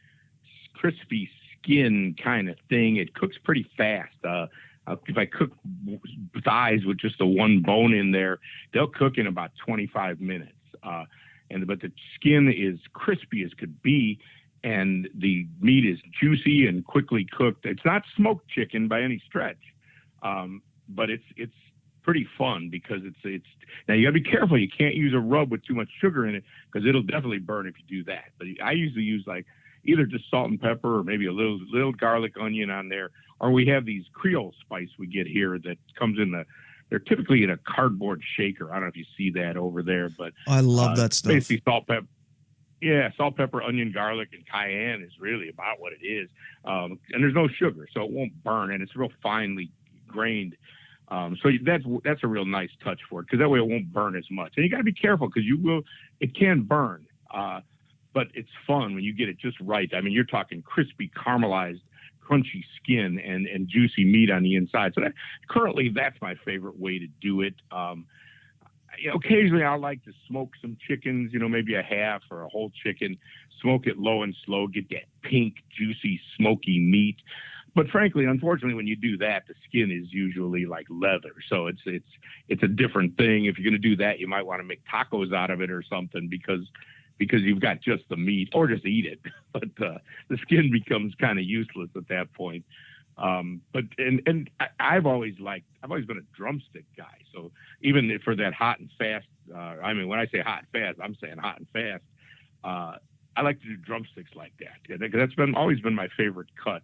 crispy skin kind of thing. It cooks pretty fast. If I cook thighs with just the one bone in there, they'll cook in about 25 minutes. But the skin is crispy as could be, and the meat is juicy and quickly cooked. It's not smoked chicken by any stretch, but it's pretty fun because it's now you gotta be careful. You can't use a rub with too much sugar in it because it'll definitely burn if you do that. But I usually use like either just salt and pepper or maybe a little garlic onion on there, or we have these Creole spice we get here that comes they're typically in a cardboard shaker. I don't know if you see that over there, but I love that stuff. Basically salt, pepper. Yeah, salt, pepper, onion, garlic, and cayenne is really about what it is. And there's no sugar, so it won't burn, and it's real finely grained. So that's a real nice touch for it, because that way it won't burn as much. And you got to be careful because it can burn, but it's fun when you get it just right. I mean, you're talking crispy, caramelized, crunchy skin and juicy meat on the inside. So currently that's my favorite way to do it. Occasionally I like to smoke some chickens, maybe a half or a whole chicken, smoke it low and slow, get that pink, juicy, smoky meat. But frankly, unfortunately, when you do that, the skin is usually like leather. So it's a different thing. If you're going to do that, you might want to make tacos out of it or something because you've got just the meat, or just eat it. But the skin becomes kind of useless at that point. I've always been a drumstick guy. So even for that hot and fast, when I say hot and fast, I'm saying hot and fast. I like to do drumsticks like that. That's always been my favorite cut.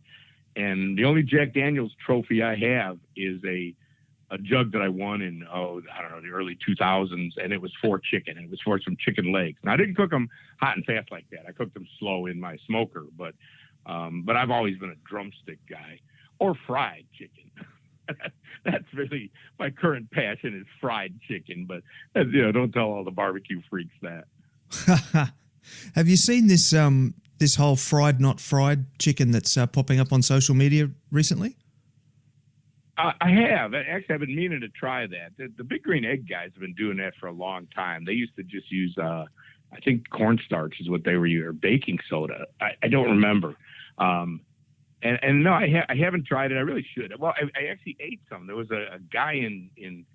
And the only Jack Daniel's trophy I have is a jug that I won in, the early 2000s, and it was for chicken. It was for some chicken legs. And I didn't cook them hot and fast like that. I cooked them slow in my smoker, but I've always been a drumstick guy or fried chicken. That's really my current passion is fried chicken, but don't tell all the barbecue freaks that. Have you seen this whole fried not fried chicken that's popping up on social media recently? I have. Actually, I've been meaning to try that. The Big Green Egg guys have been doing that for a long time. They used to just use, I think cornstarch is what they were using, or baking soda. I don't remember. And no, I haven't tried it. I really should. Well, I actually ate some. There was a guy in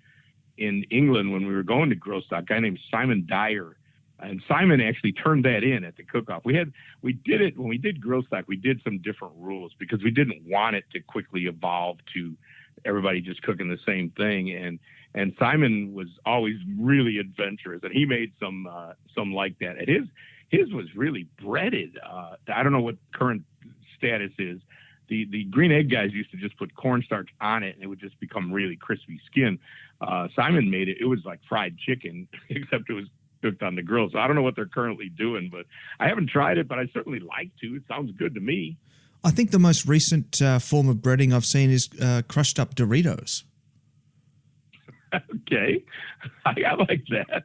England when we were going to Grosstock, a guy named Simon Dyer. And Simon actually turned that in at the cook-off. We did it when we did Grosstock. We did some different rules because we didn't want it to quickly evolve to everybody just cooking the same thing. And Simon was always really adventurous, and he made some like that. And his was really breaded. I don't know what current status is. The Green Egg guys used to just put cornstarch on it, and it would just become really crispy skin. Simon made it. It was like fried chicken, except it was cooked on the grill. So I don't know what they're currently doing, but I haven't tried it, but I certainly like to. It sounds good to me. I think the most recent form of breading I've seen is crushed up Doritos. Okay. I like that.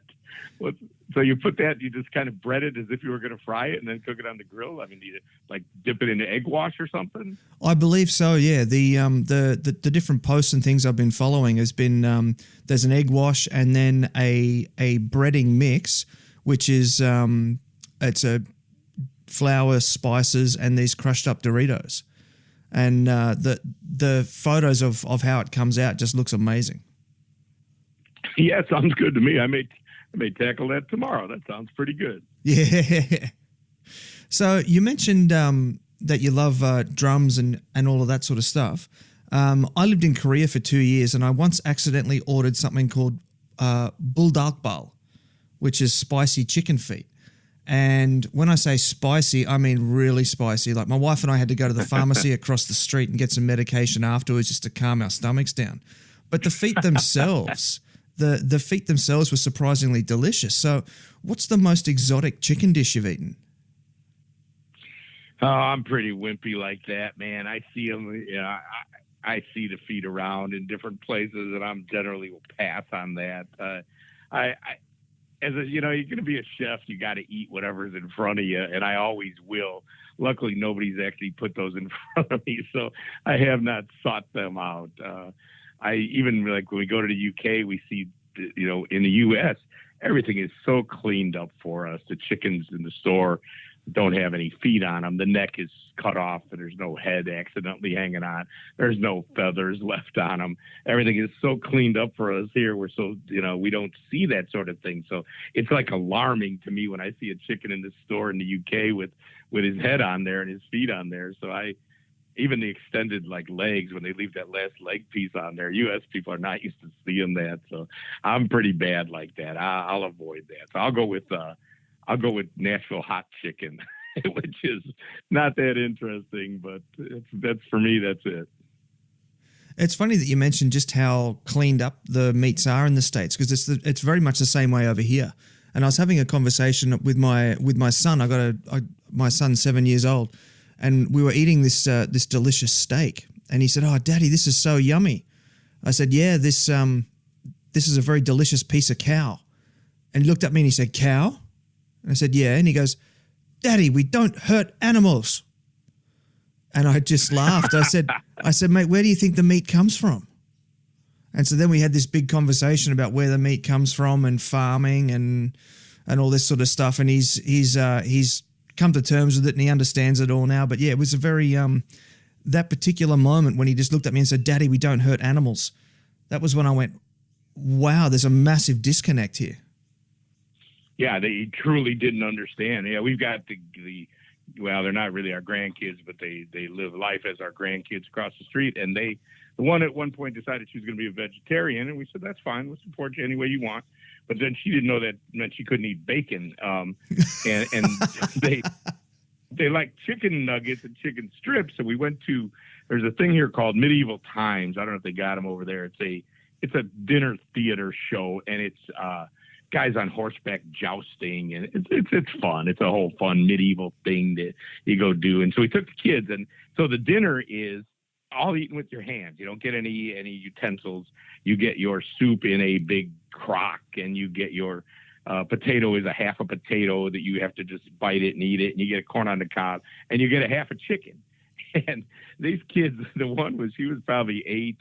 So you put that, you just kind of bread it as if you were going to fry it and then cook it on the grill? I mean, do you like dip it into egg wash or something? I believe so, yeah. The different posts and things I've been following has been there's an egg wash and then a breading mix, which is it's a flour, spices, and these crushed up Doritos. And the photos of how it comes out just looks amazing. Yeah, sounds good to me. I may tackle that tomorrow. That sounds pretty good. Yeah. So you mentioned that you love drums and all of that sort of stuff. I lived in Korea for 2 years, and I once accidentally ordered something called buldakbal, which is spicy chicken feet. And when I say spicy, I mean really spicy. Like my wife and I had to go to the pharmacy across the street and get some medication afterwards just to calm our stomachs down. But the feet themselves, the feet themselves were surprisingly delicious. So what's the most exotic chicken dish you've eaten? Oh, I'm pretty wimpy like that, man. I see them, I see the feet around in different places, and I'm generally will pass on that. You're going to be a chef, you got to eat whatever's in front of you, and I always will. Luckily, nobody's actually put those in front of me, so I have not sought them out. I even like when we go to the UK, we see, in the US, everything is so cleaned up for us. The chickens in the store don't have any feet on them. The neck is cut off and there's no head accidentally hanging on. There's no feathers left on them. Everything is so cleaned up for us here. We're so, we don't see that sort of thing. So it's like alarming to me when I see a chicken in the store in the UK with his head on there and his feet on there. So even the extended like legs, when they leave that last leg piece on there, U.S. people are not used to seeing that. So I'm pretty bad like that. I'll avoid that. So I'll go with Nashville hot chicken, which is not that interesting, but that's for me. That's it. It's funny that you mentioned just how cleaned up the meats are in the States, because it's very much the same way over here. And I was having a conversation with my son. My son's 7 years old. And we were eating this delicious steak, and he said, "Oh, Daddy, this is so yummy." I said, "Yeah, this is a very delicious piece of cow." And he looked at me and he said, "Cow?" And I said, "Yeah." And he goes, "Daddy, we don't hurt animals." And I just laughed. I said, "Mate, where do you think the meat comes from?" And so then we had this big conversation about where the meat comes from and farming and all this sort of stuff. And he's come to terms with it and he understands it all now. But yeah, it was a very that particular moment when he just looked at me and said, "Daddy, we don't hurt animals." That was when I went, wow, there's a massive disconnect here. Yeah, they truly didn't understand. Yeah, we've got the well, they're not really our grandkids, but they live life as our grandkids across the street. And the one at one point decided she was going to be a vegetarian, and we said, that's fine, we'll support you any way you want. But then she didn't know that meant she couldn't eat bacon. And they like chicken nuggets and chicken strips. So we went to, there's a thing here called Medieval Times. I don't know if they got them over there. It's a dinner theater show, and it's guys on horseback jousting, and it's fun. It's a whole fun medieval thing that you go do. And so we took the kids, and so the dinner is all eaten with your hands. You don't get any utensils. You get your soup in a big crock, and you get your potato is a half a potato that you have to just bite it and eat it, and you get a corn on the cob, and you get a half a chicken. And these kids, she was probably 8.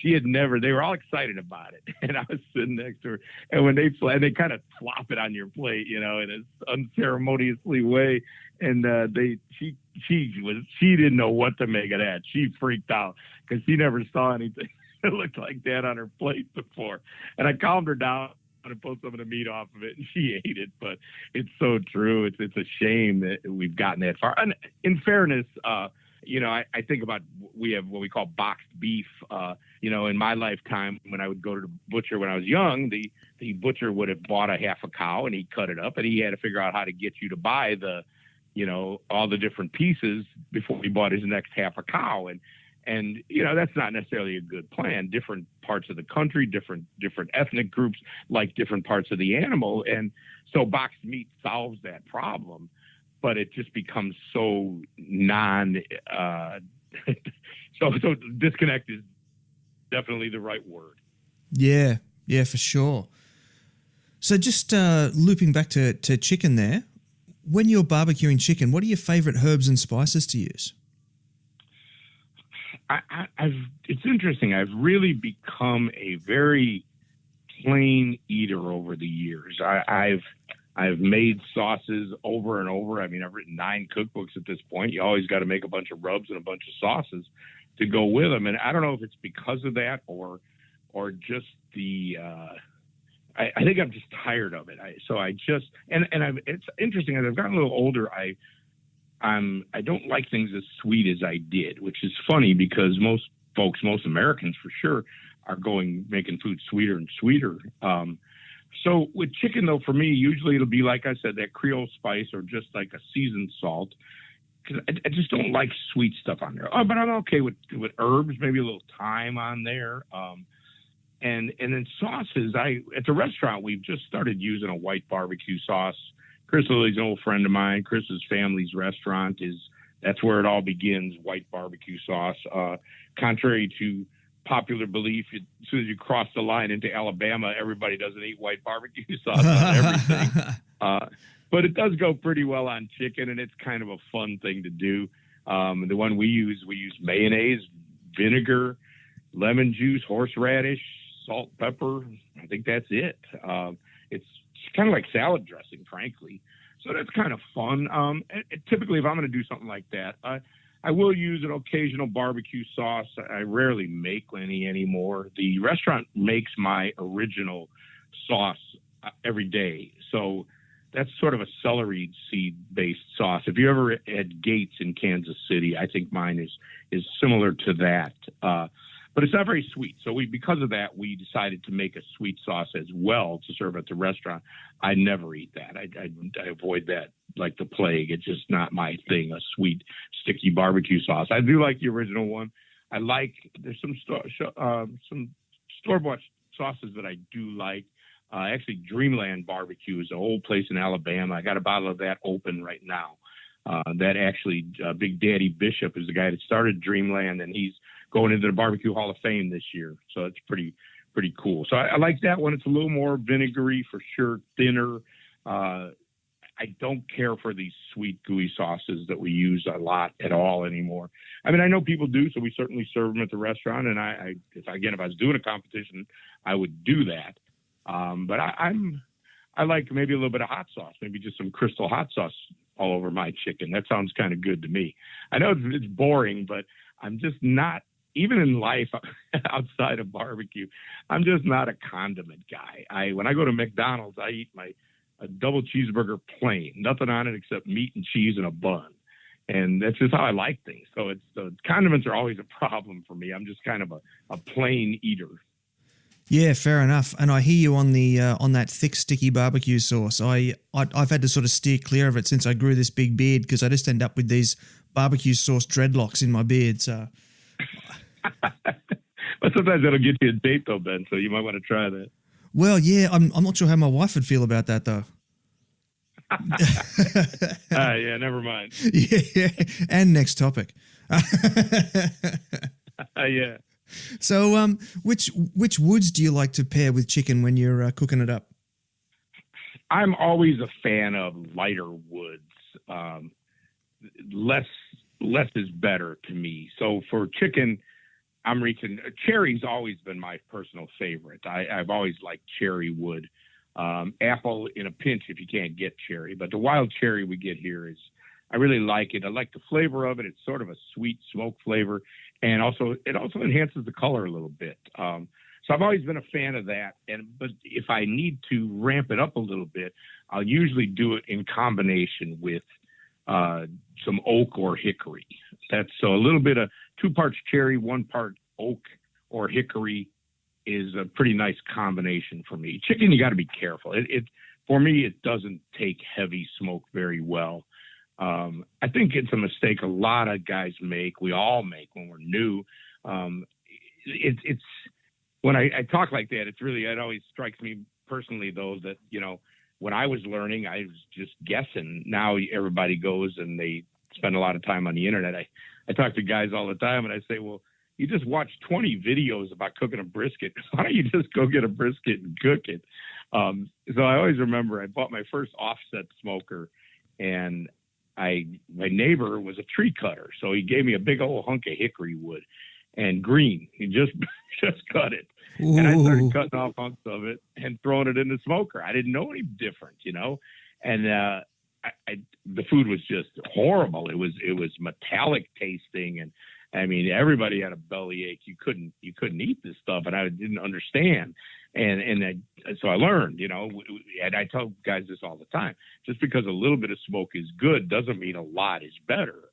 They were all excited about it. And I was sitting next to her, and when they kind of flop it on your plate, in an unceremoniously way. And she didn't know what to make of that. She freaked out because she never saw anything that looked like that on her plate before. And I calmed her down and pulled some of the meat off of it, and she ate it. But it's so true. It's a shame that we've gotten that far. And in fairness, I think about, we have what we call boxed beef. In my lifetime, when I would go to the butcher when I was young, the butcher would have bought a half a cow, and he'd cut it up, and he had to figure out how to get you to buy all the different pieces before he bought his next half a cow. And that's not necessarily a good plan. Different parts of the country, different ethnic groups like different parts of the animal. And so boxed meat solves that problem, but it just becomes so so disconnect is definitely the right word. Yeah, for sure. So just looping back to chicken there, when you're barbecuing chicken, what are your favorite herbs and spices to use? It's interesting. I've really become a very plain eater over the years. I've made sauces over and over. I mean, I've written 9 cookbooks at this point. You always got to make a bunch of rubs and a bunch of sauces to go with them. And I don't know if it's because of that or just the, I think I'm just tired of it. It's interesting, as I've gotten a little older, I don't like things as sweet as I did, which is funny because most Americans for sure, are making food sweeter and sweeter. So with chicken, though, for me, usually it'll be, like I said, that Creole spice or just like a seasoned salt, because I just don't like sweet stuff on there. But I'm okay with herbs, maybe a little thyme on there. And then sauces, at the restaurant, we've just started using a white barbecue sauce. Chris Lilly's an old friend of mine. Chris's family's restaurant that's where it all begins, white barbecue sauce. Contrary to popular belief, as soon as you cross the line into Alabama, everybody doesn't eat white barbecue sauce on everything. But it does go pretty well on chicken, and it's kind of a fun thing to do. The one we use mayonnaise, vinegar, lemon juice, horseradish, salt, pepper. I think that's it. It's kind of like salad dressing, frankly. So that's kind of fun. Typically, if I'm going to do something like that, I will use an occasional barbecue sauce. I rarely make any anymore. The restaurant makes my original sauce every day. So that's sort of a celery seed-based sauce. If you ever had Gates in Kansas City, I think mine is similar to that. But it's not very sweet. So because of that, we decided to make a sweet sauce as well to serve at the restaurant. I never eat that. I avoid that like the plague. It's just not my thing, a sweet, sticky barbecue sauce. I do like the original one. There's some store-bought sauces that I do like. Actually, Dreamland Barbecue is an old place in Alabama. I got a bottle of that open right now. That actually, Big Daddy Bishop is the guy that started Dreamland, and he's going into the Barbecue Hall of Fame this year. So it's pretty cool. So I like that one. It's a little more vinegary for sure, thinner. I don't care for these sweet, gooey sauces that we use a lot at all anymore. I mean, I know people do, so we certainly serve them at the restaurant. And if I was doing a competition, I would do that. But I like maybe a little bit of hot sauce, maybe just some Crystal hot sauce all over my chicken. That sounds kind of good to me. I know it's boring, but I'm just not, even in life outside of barbecue, I'm just not a condiment guy. When I go to McDonald's, I eat a double cheeseburger plain, nothing on it except meat and cheese and a bun. And that's just how I like things. So condiments are always a problem for me. I'm just kind of a plain eater. Yeah, fair enough. And I hear you on the on that thick, sticky barbecue sauce. I've had to sort of steer clear of it since I grew this big beard, because I just end up with these barbecue sauce dreadlocks in my beard. So, but sometimes that'll get you a date though, Ben. So you might want to try that. Well, yeah, I'm not sure how my wife would feel about that though. Yeah, never mind. Yeah, and next topic. Yeah. So, which woods do you like to pair with chicken when you're cooking it up? I'm always a fan of lighter woods. Less is better to me. So for chicken, I'm reaching cherry's always been my personal favorite. I've always liked cherry wood. Apple in a pinch if you can't get cherry, but the wild cherry we get here I really like it. I like the flavor of it. It's sort of a sweet smoke flavor, and it also enhances the color a little bit. So I've always been a fan of that. But if I need to ramp it up a little bit, I'll usually do it in combination with some oak or hickory. That's so a little bit of 2 parts cherry, 1 part oak or hickory is a pretty nice combination for me. Chicken, you got to be careful. For me, it doesn't take heavy smoke very well. I think it's a mistake a lot of guys make. We all make when we're new. It's when I talk like that, it always strikes me personally though that, when I was learning, I was just guessing. Now everybody goes and they spend a lot of time on the internet. I talk to guys all the time and I say, well, you just watch 20 videos about cooking a brisket. Why don't you just go get a brisket and cook it? So I always remember I bought my first offset smoker, and my neighbor was a tree cutter. So he gave me a big old hunk of hickory wood and green. He just cut it. Ooh. And I started cutting off hunks of it and throwing it in the smoker. I didn't know any different, and the food was just horrible. It was metallic tasting, and I mean, everybody had a bellyache. You couldn't eat this stuff, and I didn't understand. So I learned, and I tell guys this all the time. Just because a little bit of smoke is good doesn't mean a lot is better.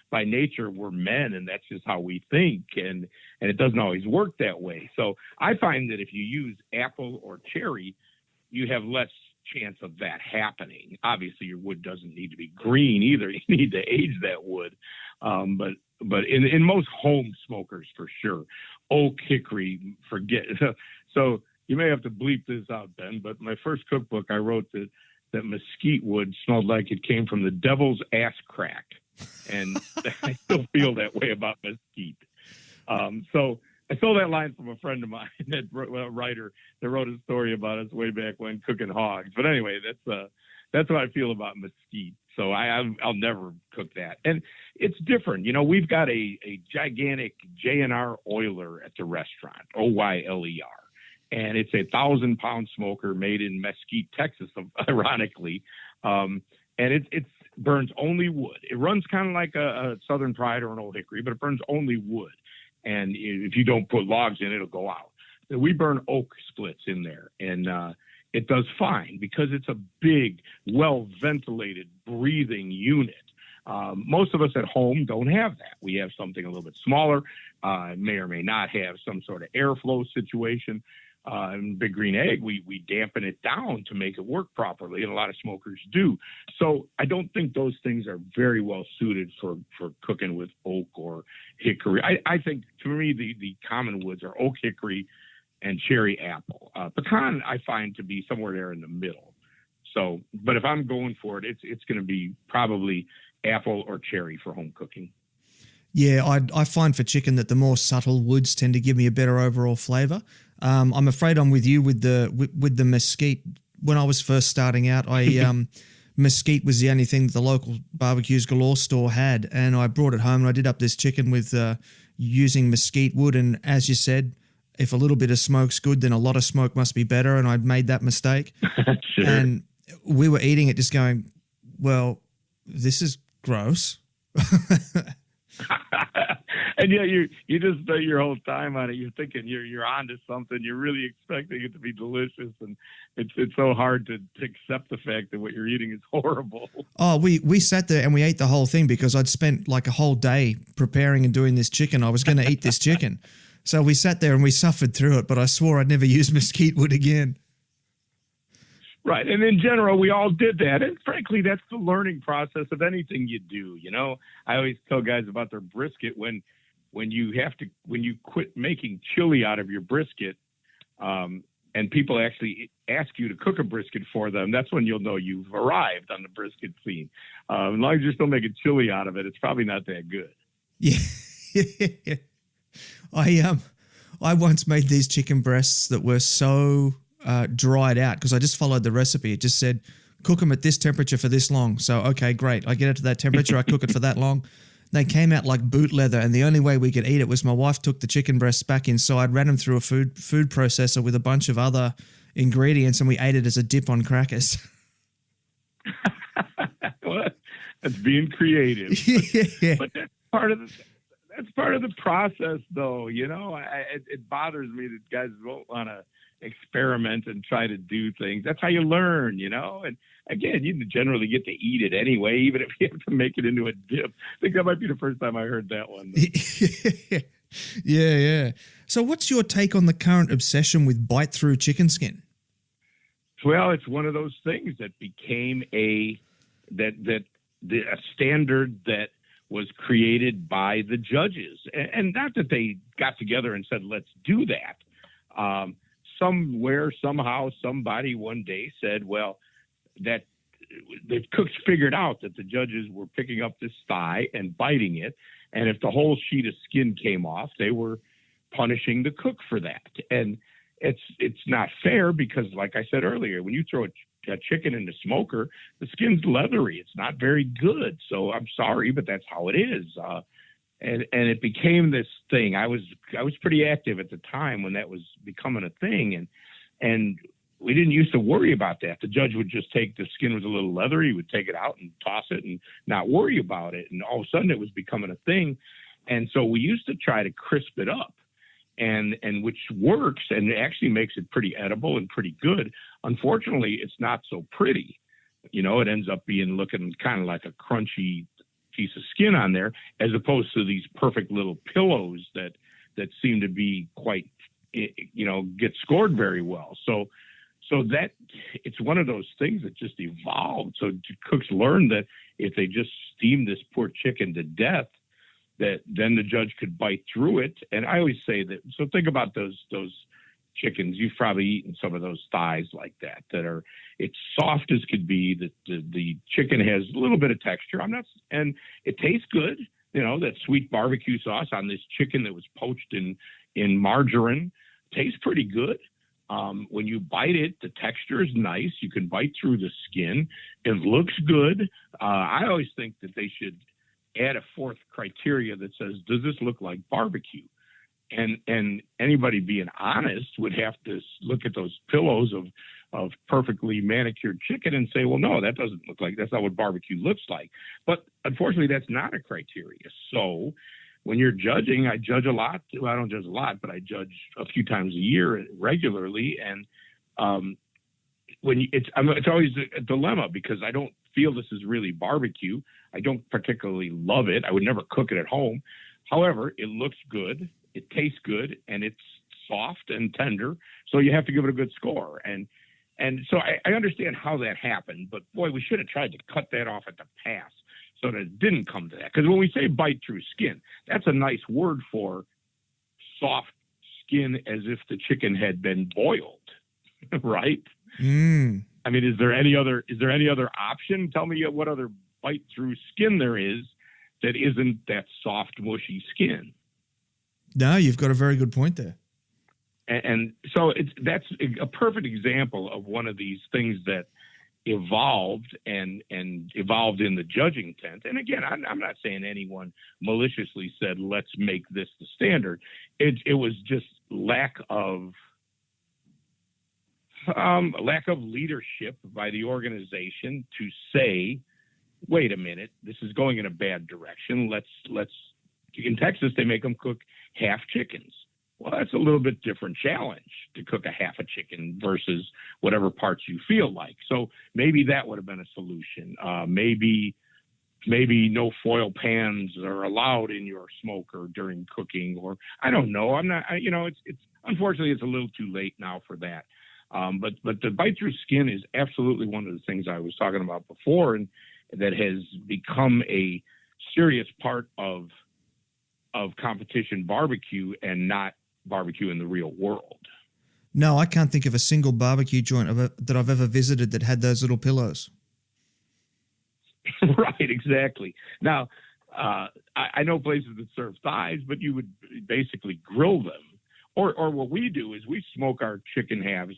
By nature, we're men, and that's just how we think, and it doesn't always work that way. So I find that if you use apple or cherry, you have less chance of that happening. Obviously, your wood doesn't need to be green either. You need to age that wood. But in most home smokers, for sure, oak, hickory, forget. So you may have to bleep this out, Ben, but my first cookbook, I wrote that mesquite wood smelled like it came from the devil's ass crack. And I still feel that way about mesquite. So I stole that line from a friend of mine, a writer that wrote a story about us way back when cooking hogs. But anyway, that's what I feel about mesquite. So I'll never cook that. And it's different. We've got a gigantic J&R oiler at the restaurant, Oyler. And it's a 1,000-pound smoker made in Mesquite, Texas, ironically. And it burns only wood. It runs kind of like a Southern Pride or an Old Hickory, but it burns only wood. And if you don't put logs in, it'll go out. So we burn oak splits in there. And it does fine because it's a big, well-ventilated, breathing unit. Most of us at home don't have that. We have something a little bit smaller, may or may not have some sort of airflow situation. In Big Green Egg, we dampen it down to make it work properly, and a lot of smokers do. So I don't think those things are very well suited for cooking with oak or hickory. I think, to me, the common woods are oak, hickory, and cherry apple. Pecan I find to be somewhere there in the middle. So, but if I'm going for it, it's going to be probably apple or cherry for home cooking. Yeah, I find for chicken that the more subtle woods tend to give me a better overall flavour. I'm afraid I'm with you with the mesquite. When I was first starting out, mesquite was the only thing that the local Barbecues Galore store had, and I brought it home and I did up this chicken with using mesquite wood. And as you said, if a little bit of smoke's good, then a lot of smoke must be better, and I'd made that mistake. Sure. And we were eating it just going, well, this is gross. And yet you just spend your whole time on it. You're thinking you're onto something. You're really expecting it to be delicious, and it's so hard to accept the fact that what you're eating is horrible. Oh, we sat there and we ate the whole thing because I'd spent like a whole day preparing and doing this chicken. I was going to eat this chicken. So we sat there and we suffered through it, but I swore I'd never use mesquite wood again. Right. And in general, we all did that. And frankly, that's the learning process of anything you do. You know, I always tell guys about their brisket when you quit making chili out of your brisket, and people actually ask you to cook a brisket for them, that's when you'll know you've arrived on the brisket scene. As long as you're still making chili out of it, it's probably not that good. Yeah. I once made these chicken breasts that were so dried out because I just followed the recipe. It just said, cook them at this temperature for this long. So, okay, great. I get it to that temperature. I cook it for that long. They came out like boot leather, and the only way we could eat it was my wife took the chicken breasts back inside, ran them through a food processor with a bunch of other ingredients, and we ate it as a dip on crackers. Well, that's being creative. Yeah. But that's part of the process, though. You know, it bothers me that guys won't want to experiment and try to do things. That's how you learn, you know. And again, you generally get to eat it anyway, even if you have to make it into a dip. I think that might be the first time I heard that one. Yeah. So what's your take on the current obsession with bite-through chicken skin? Well, it's one of those things that became a standard that was created by the judges. And not that they got together and said, let's do that. Somewhere, somehow, somebody one day said, well, that the cooks figured out that the judges were picking up this thigh and biting it. And if the whole sheet of skin came off, they were punishing the cook for that. And it's not fair because, like I said earlier, when you throw a chicken in the smoker, the skin's leathery. It's not very good. So I'm sorry, but that's how it is. And it became this thing. I was pretty active at the time when that was becoming a thing, and we didn't used to worry about that. The judge would just take the skin was a little leathery, he would take it out and toss it and not worry about it. And all of a sudden, it was becoming a thing, and so we used to try to crisp it up, and which works and it actually makes it pretty edible and pretty good. Unfortunately, it's not so pretty. You know, it ends up looking kind of like a crunchy piece of skin on there, as opposed to these perfect little pillows that seem to be quite, you know, get scored very well. So that it's one of those things that just evolved. So cooks learned that if they just steam this poor chicken to death, that then the judge could bite through it. And I always say that. So think about those chickens. You've probably eaten some of those thighs like that are, it's soft as could be. The chicken has a little bit of texture. And it tastes good. You know, that sweet barbecue sauce on this chicken that was poached in margarine tastes pretty good. When you bite it, the texture is nice. You can bite through the skin. It looks good. I always think that they should add a fourth criteria that says, does this look like barbecue? And anybody being honest would have to look at those pillows of perfectly manicured chicken and say, well, no, that doesn't look like, that's not what barbecue looks like. But unfortunately, that's not a criteria. So when you're judging, I judge a lot. Well, I don't judge a lot, but I judge a few times a year regularly. And it's always a dilemma because I don't feel this is really barbecue. I don't particularly love it. I would never cook it at home. However, it looks good. It tastes good, and it's soft and tender, so you have to give it a good score. And so I understand how that happened, but boy, we should have tried to cut that off at the pass so that it didn't come to that. Because when we say bite through skin, that's a nice word for soft skin as if the chicken had been boiled, right? Mm. I mean, is there any other option? Tell me what other bite through skin there is that isn't that soft, mushy skin. No, you've got a very good point there. And so that's a perfect example of one of these things that evolved and evolved in the judging tent. And again, I'm not saying anyone maliciously said, let's make this the standard. It was just lack of leadership by the organization to say, wait a minute, this is going in a bad direction. Let's In Texas, they make them cook half chickens. Well, that's a little bit different challenge to cook a half a chicken versus whatever parts you feel like. So maybe that would have been a solution. Maybe no foil pans are allowed in your smoker during cooking, or I don't know. I'm not, it's unfortunately it's a little too late now for that. But the bite through skin is absolutely one of the things I was talking about before, and that has become a serious part of competition barbecue and not barbecue in the real world. No, I can't think of a single barbecue joint that I've ever visited that had those little pillows. Right, exactly. Now, I know places that serve thighs, but you would basically grill them. Or what we do is we smoke our chicken halves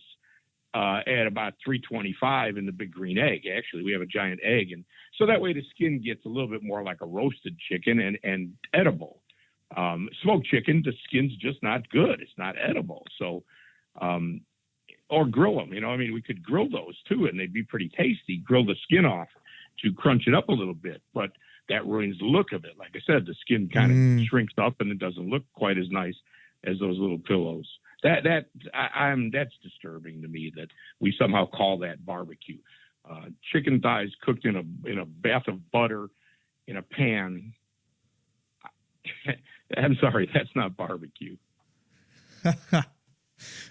at about 325 in the big green egg. Actually, we have a giant egg. And so that way the skin gets a little bit more like a roasted chicken and edible. Smoked chicken, the skin's just not good. It's not edible. So, or grill them, we could grill those too, and they'd be pretty tasty. Grill the skin off to crunch it up a little bit, but that ruins the look of it. Like I said, the skin kind of shrinks up and it doesn't look quite as nice as those little pillows. That's disturbing to me that we somehow call that barbecue. Chicken thighs cooked in a bath of butter in a pan. I'm sorry, that's not barbecue.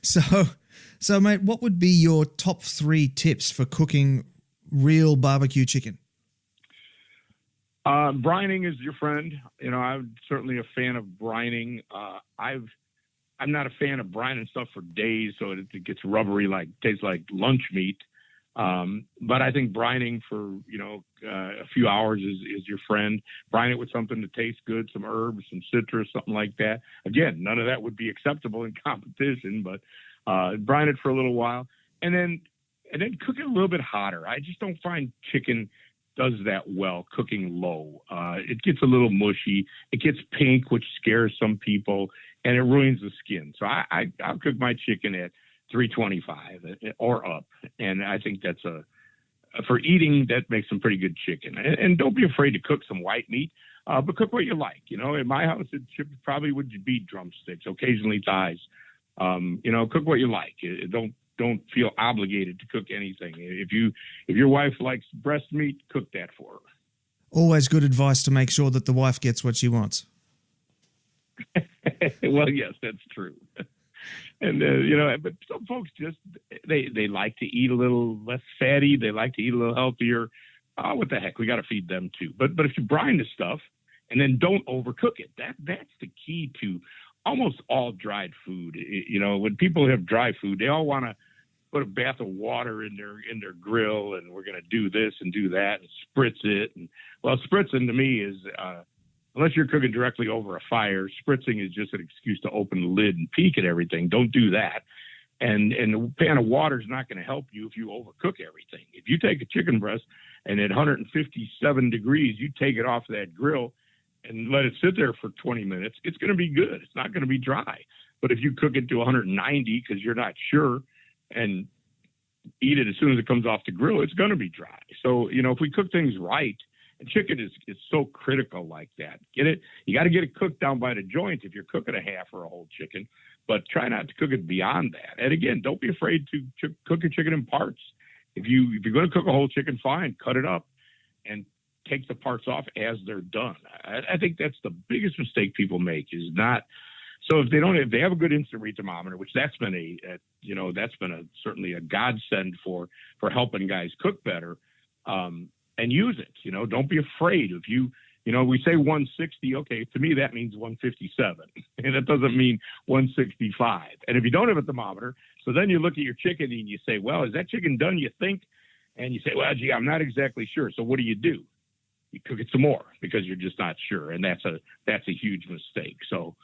So mate, what would be your top 3 tips for cooking real barbecue chicken? Brining is your friend. I'm certainly a fan of brining. I'm not a fan of brining stuff for days, so it gets rubbery, tastes like lunch meat. But I think brining for, a few hours is your friend. Brine it with something that tastes good, some herbs, some citrus, something like that. Again, none of that would be acceptable in competition, but brine it for a little while and then cook it a little bit hotter. I just don't find chicken does that well cooking low. It gets a little mushy. It gets pink, which scares some people, and it ruins the skin. So I'll cook my chicken at 325 or up, and I think that's for eating, that makes some pretty good chicken. And don't be afraid to cook some white meat, but cook what you like. In my house, it probably would be drumsticks, occasionally thighs. Cook what you like. Don't feel obligated to cook anything. If your wife likes breast meat, cook that for her. Always good advice to make sure that the wife gets what she wants. Well, yes, that's true. And, but some folks just, they like to eat a little less fatty. They like to eat a little healthier. What the heck? We got to feed them too. But if you brine the stuff and then don't overcook it, that's the key to almost all dried food. When people have dry food, they all want to put a bath of water in their grill, and we're going to do this and do that and spritz it. And spritzing to me is, unless you're cooking directly over a fire, spritzing is just an excuse to open the lid and peek at everything. Don't do that. And the pan of water is not going to help you if you overcook everything. If you take a chicken breast and at 157 degrees, you take it off that grill and let it sit there for 20 minutes, it's going to be good. It's not going to be dry. But if you cook it to 190 because you're not sure and eat it as soon as it comes off the grill, it's going to be dry. So, if we cook things right, and chicken is so critical like that. You got to get it cooked down by the joint if you're cooking a half or a whole chicken, but try not to cook it beyond that. And again, don't be afraid to cook your chicken in parts. If you're going to cook a whole chicken, fine, cut it up and take the parts off as they're done. I think that's the biggest mistake people make is not. So if they have a good instant read thermometer, which that's been certainly a godsend for helping guys cook better, and use it. Don't be afraid. If we say 160, okay, to me that means 157, and that doesn't mean 165. And if you don't have a thermometer, so then you look at your chicken and you say, well, is that chicken done? You think, and you say, well, gee, I'm not exactly sure. So what do? You cook it some more because you're just not sure, and that's a huge mistake. So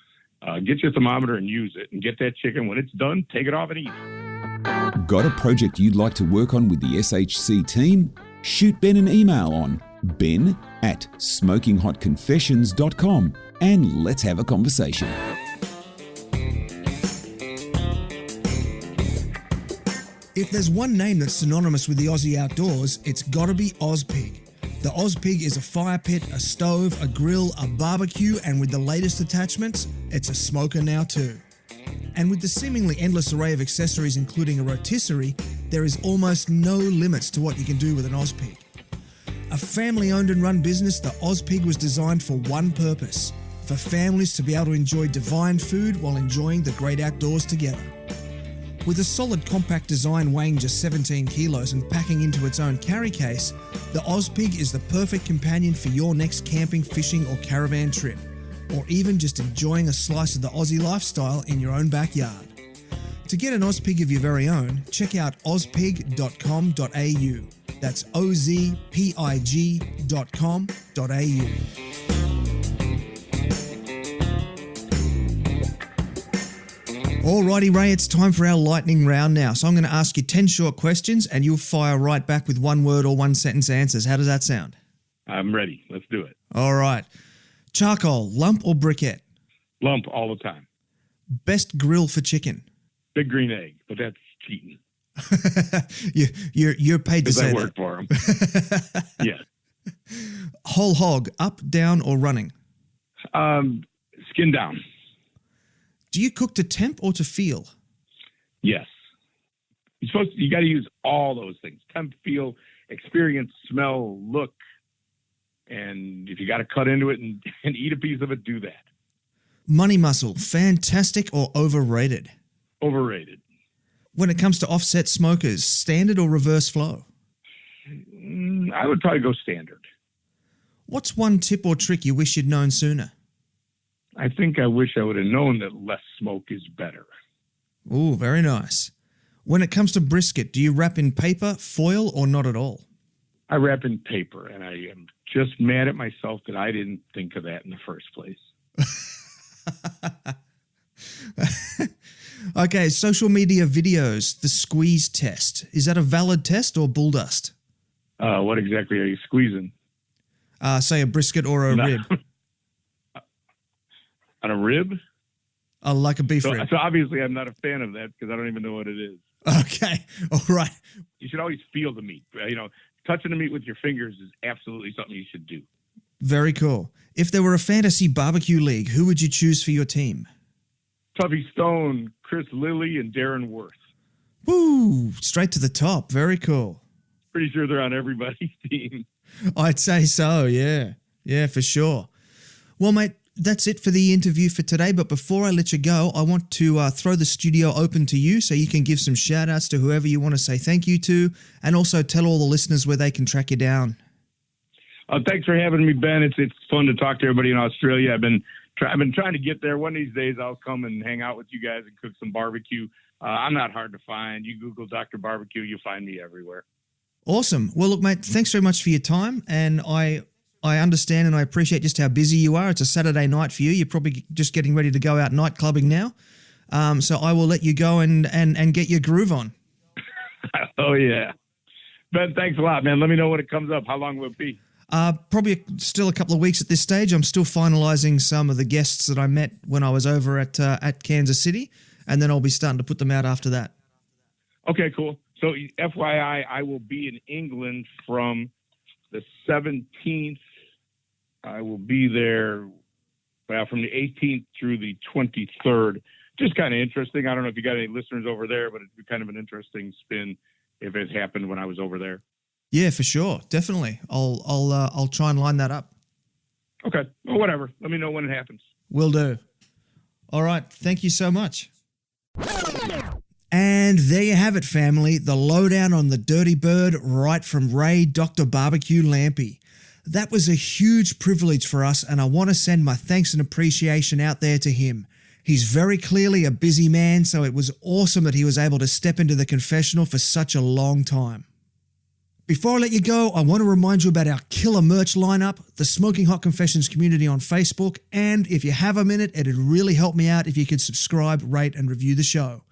get your thermometer and use it, and get that chicken. When it's done, take it off and eat it. Got a project you'd like to work on with the SHC team? Shoot Ben an email on ben@smokinghotconfessions.com and let's have a conversation. If there's one name that's synonymous with the Aussie outdoors, it's got to be Ozpig. The Ozpig is a fire pit, a stove, a grill, a barbecue, and with the latest attachments, it's a smoker now too. And with the seemingly endless array of accessories including a rotisserie, there is almost no limits to what you can do with an Ozpig. A family-owned and run business, the Ozpig was designed for one purpose: for families to be able to enjoy divine food while enjoying the great outdoors together. With a solid compact design weighing just 17 kilos and packing into its own carry case, the Ozpig is the perfect companion for your next camping, fishing or caravan trip, or even just enjoying a slice of the Aussie lifestyle in your own backyard. To get an Ozpig of your very own, check out ozpig.com.au. That's ozpig.com.au. Alrighty, Ray, it's time for our lightning round now. So I'm going to ask you 10 short questions and you'll fire right back with one word or one sentence answers. How does that sound? I'm ready. Let's do it. All right. Charcoal, lump or briquette? Lump all the time. Best grill for chicken? Big green egg, but that's cheating. You're paid to say I work for them. Yeah. Whole hog, up, down, or running? Skin down. Do you cook to temp or to feel? Yes. You got to use all those things: temp, feel, experience, smell, look. And if you got to cut into it and eat a piece of it, do that. Money muscle, fantastic or overrated? Overrated. When it comes to offset smokers, standard or reverse flow? I would probably go standard. What's one tip or trick you wish you'd known sooner? I think I wish I would have known that less smoke is better. Ooh, very nice. When it comes to brisket, do you wrap in paper, foil, or not at all? I wrap in paper, and I am just mad at myself that I didn't think of that in the first place. Okay, social media videos, the squeeze test. Is that a valid test or bull dust? What exactly are you squeezing? Say a brisket or a rib. On a rib? Like a beef rib. So obviously I'm not a fan of that because I don't even know what it is. Okay, all right. You should always feel the meat. Touching the meat with your fingers is absolutely something you should do. Very cool. If there were a fantasy barbecue league, who would you choose for your team? Tuffy Stone, Chris Lilly, and Darren Worth. Woo! Straight to the top. Very cool. Pretty sure they're on everybody's team. I'd say so, yeah. Yeah, for sure. Well, mate, that's it for the interview for today. But before I let you go, I want to throw the studio open to you so you can give some shout outs to whoever you want to say thank you to, and also tell all the listeners where they can track you down. Thanks for having me, Ben. It's fun to talk to everybody in Australia. I've been trying to get there. One of these days I'll come and hang out with you guys and cook some barbecue. I'm not hard to find. You Google Dr. Barbecue, you'll find me everywhere. Awesome. Well, look, mate, thanks very much for your time. And I understand and I appreciate just how busy you are. It's a Saturday night for you. You're probably just getting ready to go out night clubbing now. So I will let you go and get your groove on. Oh, yeah. Ben, thanks a lot, man. Let me know when it comes up. How long will it be? Probably still a couple of weeks at this stage. I'm still finalizing some of the guests that I met when I was over at Kansas City, and then I'll be starting to put them out after that. Okay, cool. So FYI, I will be in England from the 17th. I will be there from the 18th through the 23rd. Just kind of interesting. I don't know if you got any listeners over there, but it'd be kind of an interesting spin if it happened when I was over there. Yeah, for sure. Definitely. I'll try and line that up. Okay. Well, whatever. Let me know when it happens. Will do. All right. Thank you so much. And there you have it, family. The lowdown on the Dirty Bird right from Ray Dr BBQ Lampe. That was a huge privilege for us, and I want to send my thanks and appreciation out there to him. He's very clearly a busy man, so it was awesome that he was able to step into the confessional for such a long time. Before I let you go, I want to remind you about our killer merch lineup, the Smoking Hot Confessions community on Facebook, and if you have a minute, it'd really help me out if you could subscribe, rate, and review the show.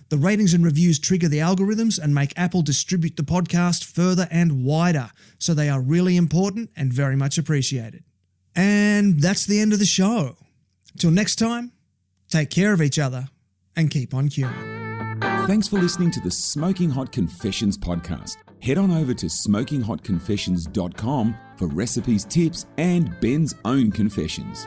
The ratings and reviews trigger the algorithms and make Apple distribute the podcast further and wider, so they are really important and very much appreciated. And that's the end of the show. Till next time, take care of each other and keep on queuing. Thanks for listening to the Smoking Hot Confessions podcast. head on over to smokinghotconfessions.com for recipes, tips, and Ben's own confessions.